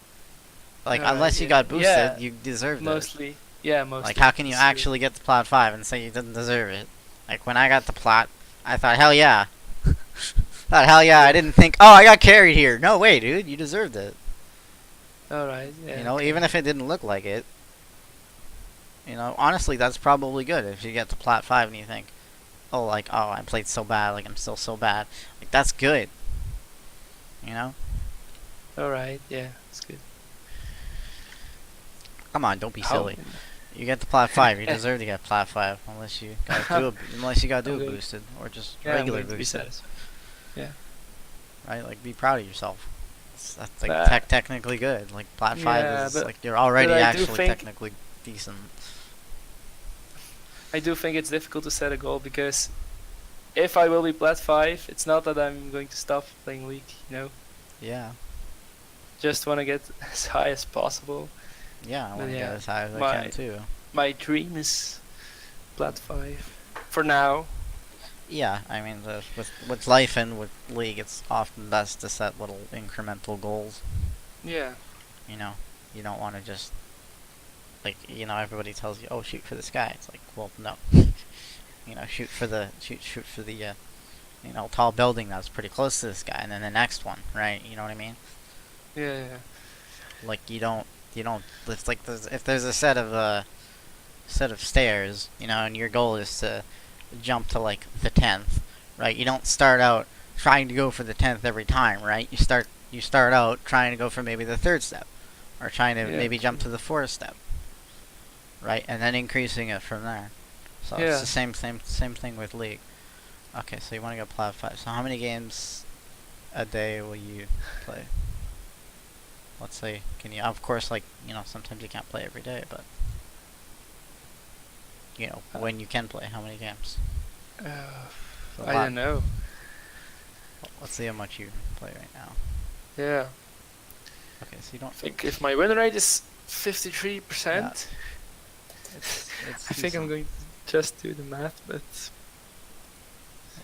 Speaker 1: like, unless you
Speaker 2: Yeah,
Speaker 1: got boosted,
Speaker 2: yeah,
Speaker 1: you deserved it.
Speaker 2: mostly. Yeah, mostly.
Speaker 1: Like, how can you
Speaker 2: It's true.
Speaker 1: actually get the plat 5 and say you didn't deserve it? Like, when I got the plat, I thought, hell yeah. Thought, hell yeah, I didn't think, oh, I got carried here. No way, dude, you deserved it.
Speaker 2: All right. Yeah.
Speaker 1: You know,
Speaker 2: okay.
Speaker 1: even if it didn't look like it. You know, honestly, that's probably good if you get to plat 5 and you think, oh, like, oh, I played so bad, like, I'm still so bad. Like, that's good. You know?
Speaker 2: All right. Yeah, it's good.
Speaker 1: Come on, don't be
Speaker 2: How?
Speaker 1: silly. You get the plat 5, you deserve to get plat 5, unless you gotta do
Speaker 2: I'm
Speaker 1: a
Speaker 2: going-
Speaker 1: boosted, or just
Speaker 2: Yeah, I'm
Speaker 1: regular
Speaker 2: going to be
Speaker 1: boosted.
Speaker 2: satisfied. Yeah.
Speaker 1: Right? Like, be proud of yourself. That's like
Speaker 2: But-
Speaker 1: technically good. Like, plat 5
Speaker 2: Yeah,
Speaker 1: is
Speaker 2: but-
Speaker 1: like, you're already
Speaker 2: but I do
Speaker 1: actually
Speaker 2: think-
Speaker 1: technically decent.
Speaker 2: I do think it's difficult to set a goal because if I will be plat 5, it's not that I'm going to stop playing League, you know?
Speaker 1: Yeah.
Speaker 2: Just want to get as high as possible.
Speaker 1: Yeah, I want to
Speaker 2: Yeah,
Speaker 1: get as high as I
Speaker 2: my-
Speaker 1: can too.
Speaker 2: My dream is plat 5 for now.
Speaker 1: Yeah, I mean, with life and with league, it's often best to set little incremental goals.
Speaker 2: Yeah.
Speaker 1: You know, you don't want to just like everybody tells you, oh, shoot for the sky. It's like, well, no. Shoot for the tall building that's pretty close to the sky, and then the next one, right? You know what I mean?
Speaker 2: Yeah. Yeah.
Speaker 1: Like you don't. It's like if there's a set of stairs, and your goal is to jump to like the 10th, right? You don't start out trying to go for the 10th every time, right? You start out trying to go for maybe the third step, or trying to
Speaker 2: Yeah.
Speaker 1: maybe jump to the fourth step, right? And then increasing it from there. So it's
Speaker 2: Yeah.
Speaker 1: the same thing with League. Okay, so you want to go Plat 5. So how many games a day will you play? Let's say, can you, of course, like, sometimes you can't play every day, but, when you can play, how many games?
Speaker 2: Uh,
Speaker 1: So
Speaker 2: I don't know.
Speaker 1: let's see how much you play right now.
Speaker 2: Yeah.
Speaker 1: Okay, so you don't,
Speaker 2: I think if my win rate is 53%,
Speaker 1: it's
Speaker 2: I think I'm
Speaker 1: decent.
Speaker 2: going to just do the math, but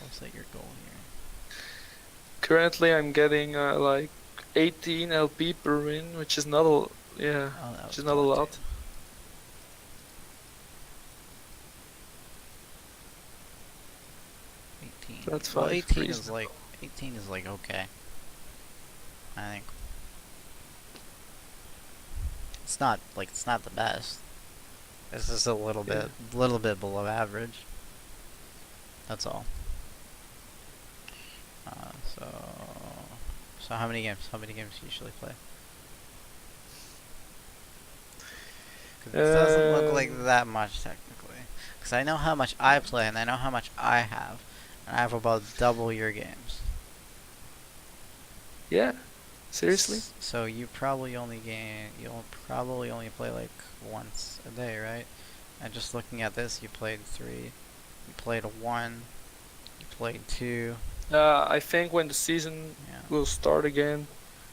Speaker 1: We'll set your goal here.
Speaker 2: currently I'm getting like 18 LP per win, which is not a yeah,
Speaker 1: Oh, that
Speaker 2: which
Speaker 1: was
Speaker 2: is not a lot.
Speaker 1: 18.
Speaker 2: That's
Speaker 1: Well,
Speaker 2: five.
Speaker 1: 18 is like okay. I think it's not the best. It's just a
Speaker 2: Yeah.
Speaker 1: little bit below average. That's all. Uh, so so how many games? How many games do you usually play? 'Cause it doesn't look like
Speaker 2: Um,
Speaker 1: that much technically. Because I know how much I play and I know how much I have, and I have about double your games.
Speaker 2: yeah. Seriously?
Speaker 1: So you'll probably only play like once a day, right? And just looking at this, you played 3, you played a 1, you played 2,
Speaker 2: I think when the season
Speaker 1: yeah.
Speaker 2: will start again,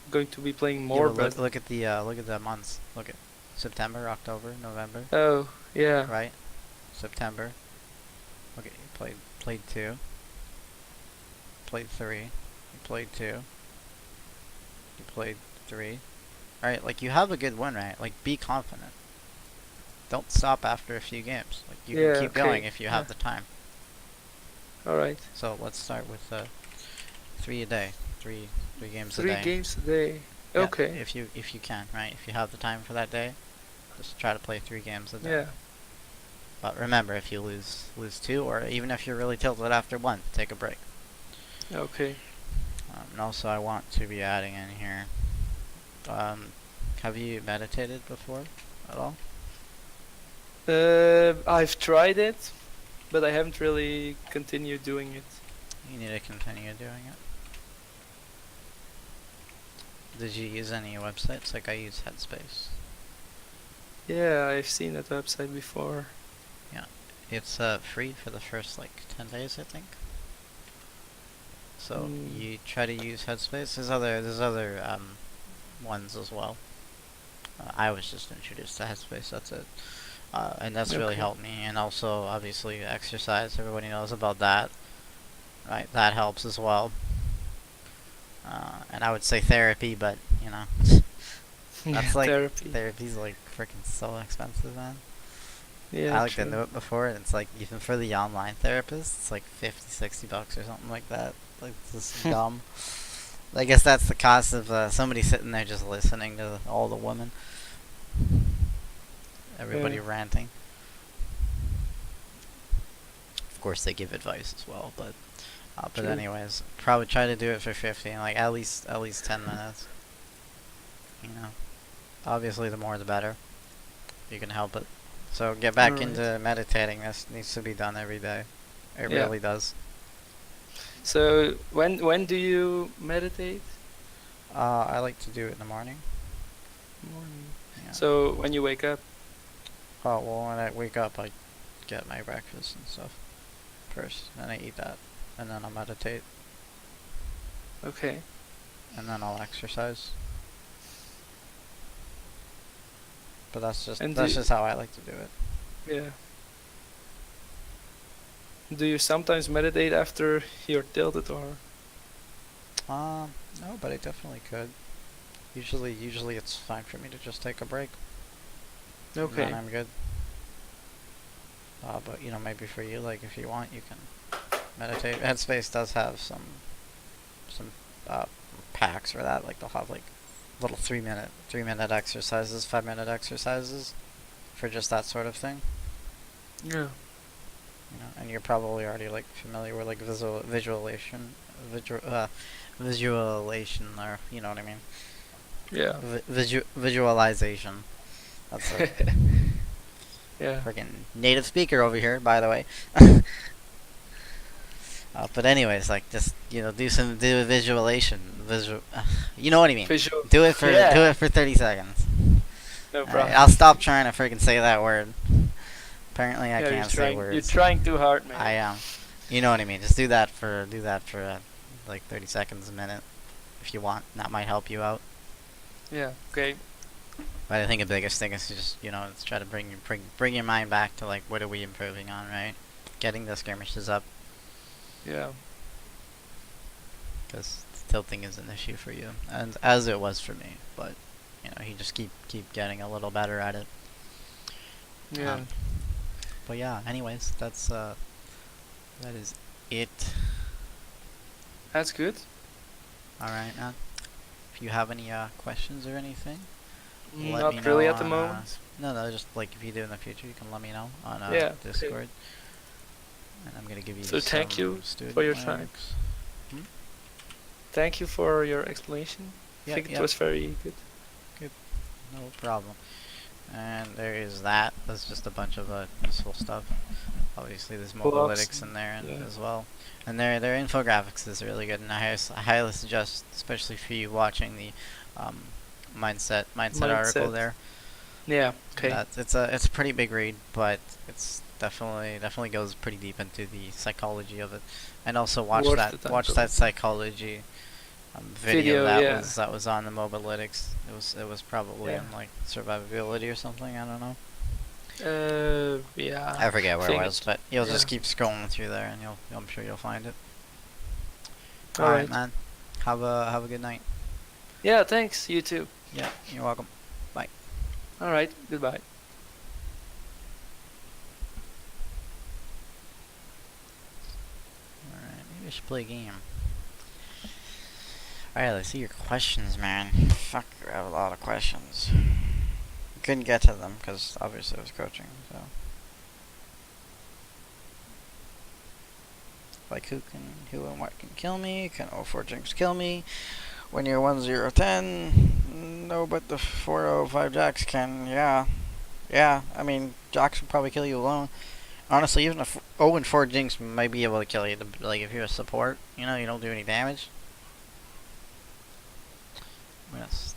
Speaker 2: I'm going to be playing
Speaker 1: Yeah,
Speaker 2: more,
Speaker 1: but
Speaker 2: but
Speaker 1: look at the months. Look at September, October, November,
Speaker 2: oh, yeah.
Speaker 1: right? September. Okay, you played 2, played 3, you played 2, you played 3. All right, like you have a good win, right? Like be confident. Don't stop after a few games. Like you can
Speaker 2: Yeah,
Speaker 1: keep going
Speaker 2: okay.
Speaker 1: if you
Speaker 2: Yeah.
Speaker 1: have the time.
Speaker 2: All right.
Speaker 1: So let's start with 3 a day, three games a
Speaker 2: 3
Speaker 1: day.
Speaker 2: games a day.
Speaker 1: Yeah,
Speaker 2: Okay.
Speaker 1: if you can, right? If you have the time for that day, just try to play 3 games a day.
Speaker 2: Yeah.
Speaker 1: But remember, if you lose 2, or even if you're really tilted after 1, take a break.
Speaker 2: Okay.
Speaker 1: And also, I want to be adding in here. Have you meditated before at all?
Speaker 2: I've tried it, but I haven't really continued doing it.
Speaker 1: You need to continue doing it. Did you use any websites? Like I use Headspace.
Speaker 2: Yeah, I've seen that website before.
Speaker 1: It's free for the first like 10 days, I think. So you try to use Headspace. There's other ones as well. I was just introduced to Headspace. That's it. And that's really
Speaker 2: Okay.
Speaker 1: helped me. And also, obviously, exercise. Everybody knows about that, right? That helps as well. And I would say therapy, but
Speaker 2: Yeah,
Speaker 1: that's like
Speaker 2: therapy.
Speaker 1: therapy's like freaking so expensive, man.
Speaker 2: Yeah,
Speaker 1: I looked
Speaker 2: true.
Speaker 1: into it before, and it's like even for the online therapist, it's like 50, $60 or something like that. Like this is dumb. I guess that's the cost of somebody sitting there just listening to all the women, everybody
Speaker 2: Yeah.
Speaker 1: ranting. Of course, they give advice as well, but
Speaker 2: True.
Speaker 1: anyways, probably try to do it for 50, and like at least 10 minutes. You know, obviously the more the better. If you can help it. So get back
Speaker 2: Alright.
Speaker 1: into meditating. This needs to be done every day. It
Speaker 2: Yeah.
Speaker 1: really does.
Speaker 2: So when do you meditate?
Speaker 1: I like to do it in the morning.
Speaker 2: Morning.
Speaker 1: Yeah.
Speaker 2: So when you wake up.
Speaker 1: Oh well, when I wake up, I get my breakfast and stuff first, then I eat that, and then I'll meditate,
Speaker 2: Okay.
Speaker 1: and then I'll exercise. But
Speaker 2: And
Speaker 1: that's
Speaker 2: do
Speaker 1: just how I like to do it.
Speaker 2: yeah. Do you sometimes meditate after you're tilted, or?
Speaker 1: No, but I definitely could. Usually it's fine for me to just take a break. And
Speaker 2: Okay.
Speaker 1: then I'm good. But you know, maybe for you, like if you want, you can meditate. Headspace does have some uh, packs for that. Like they'll have like little 3 minute exercises, 5 minute exercises for just that sort of thing.
Speaker 2: Yeah.
Speaker 1: You know, and you're probably already like familiar with like visualization, or you know what I mean.
Speaker 2: Yeah.
Speaker 1: Visualization. That's a
Speaker 2: Yeah.
Speaker 1: freaking native speaker over here, by the way. But anyways, like just do a visualization, you know what I mean.
Speaker 2: Visual.
Speaker 1: Do it for
Speaker 2: Yeah.
Speaker 1: 30 seconds.
Speaker 2: No
Speaker 1: Alright,
Speaker 2: problem.
Speaker 1: I'll stop trying to freaking say that word. Apparently, I
Speaker 2: Yeah,
Speaker 1: can't say
Speaker 2: You're
Speaker 1: words.
Speaker 2: trying too hard, man.
Speaker 1: I am. You know what I mean. Just do that for like 30 seconds, a minute, if you want. That might help you out.
Speaker 2: Yeah. Okay.
Speaker 1: But I think the biggest thing is to just let's try to bring your mind back to like what are we improving on, right? Getting the skirmishes up,
Speaker 2: Yeah.
Speaker 1: because tilting is an issue for you, and as it was for me. But you just keep getting a little better at it.
Speaker 2: Yeah.
Speaker 1: But yeah. Anyways, that is it.
Speaker 2: That's good.
Speaker 1: All right, man. If you have any questions or anything, let me
Speaker 2: Not
Speaker 1: know
Speaker 2: really at the
Speaker 1: on,
Speaker 2: moment.
Speaker 1: no, just like if you do in the future, you can let me know on
Speaker 2: Yeah, okay.
Speaker 1: Discord, and I'm gonna give you
Speaker 2: So thank
Speaker 1: some
Speaker 2: you
Speaker 1: student
Speaker 2: for your time.
Speaker 1: links.
Speaker 2: Thank you for your explanation. I
Speaker 1: Yeah,
Speaker 2: think
Speaker 1: yeah.
Speaker 2: it was very good.
Speaker 1: No problem. And there is that. That's just a bunch of useful stuff. Obviously, there's
Speaker 2: Blogs,
Speaker 1: mobalytics in there
Speaker 2: yeah.
Speaker 1: as well, and their infographics is really good. And I highly suggest, especially for you watching the mindset article
Speaker 2: Mindset.
Speaker 1: there.
Speaker 2: Yeah. Okay.
Speaker 1: It's a pretty big read, but it's definitely goes pretty deep into the psychology of it. And also watch
Speaker 2: Worth the time,
Speaker 1: that
Speaker 2: probably.
Speaker 1: psychology video,
Speaker 2: Video, yeah.
Speaker 1: that was on the mobalytics. It was probably
Speaker 2: Yeah.
Speaker 1: in like survivability or something. I don't know.
Speaker 2: Yeah.
Speaker 1: I forget where it
Speaker 2: think
Speaker 1: was, but you'll just
Speaker 2: yeah.
Speaker 1: keep scrolling through there, and I'm sure you'll find it.
Speaker 2: All
Speaker 1: All right,
Speaker 2: right.
Speaker 1: man. Have a good night.
Speaker 2: Yeah. Thanks. You too.
Speaker 1: Yeah, you're welcome.
Speaker 2: All right. Goodbye.
Speaker 1: All right, maybe I should play a game. Alright, let's see your questions, man. Fuck, I have a lot of questions. Couldn't get to them because obviously I was coaching, so. Like who and what can kill me? Can 04 Jinx kill me? When you're 1-0-10? No, but the 405 Jax can, yeah. Yeah, I mean, Jax will probably kill you alone. Honestly, even a 0-4 Jinx might be able to kill you. Like if you're a support, you don't do any damage. I'm gonna stop.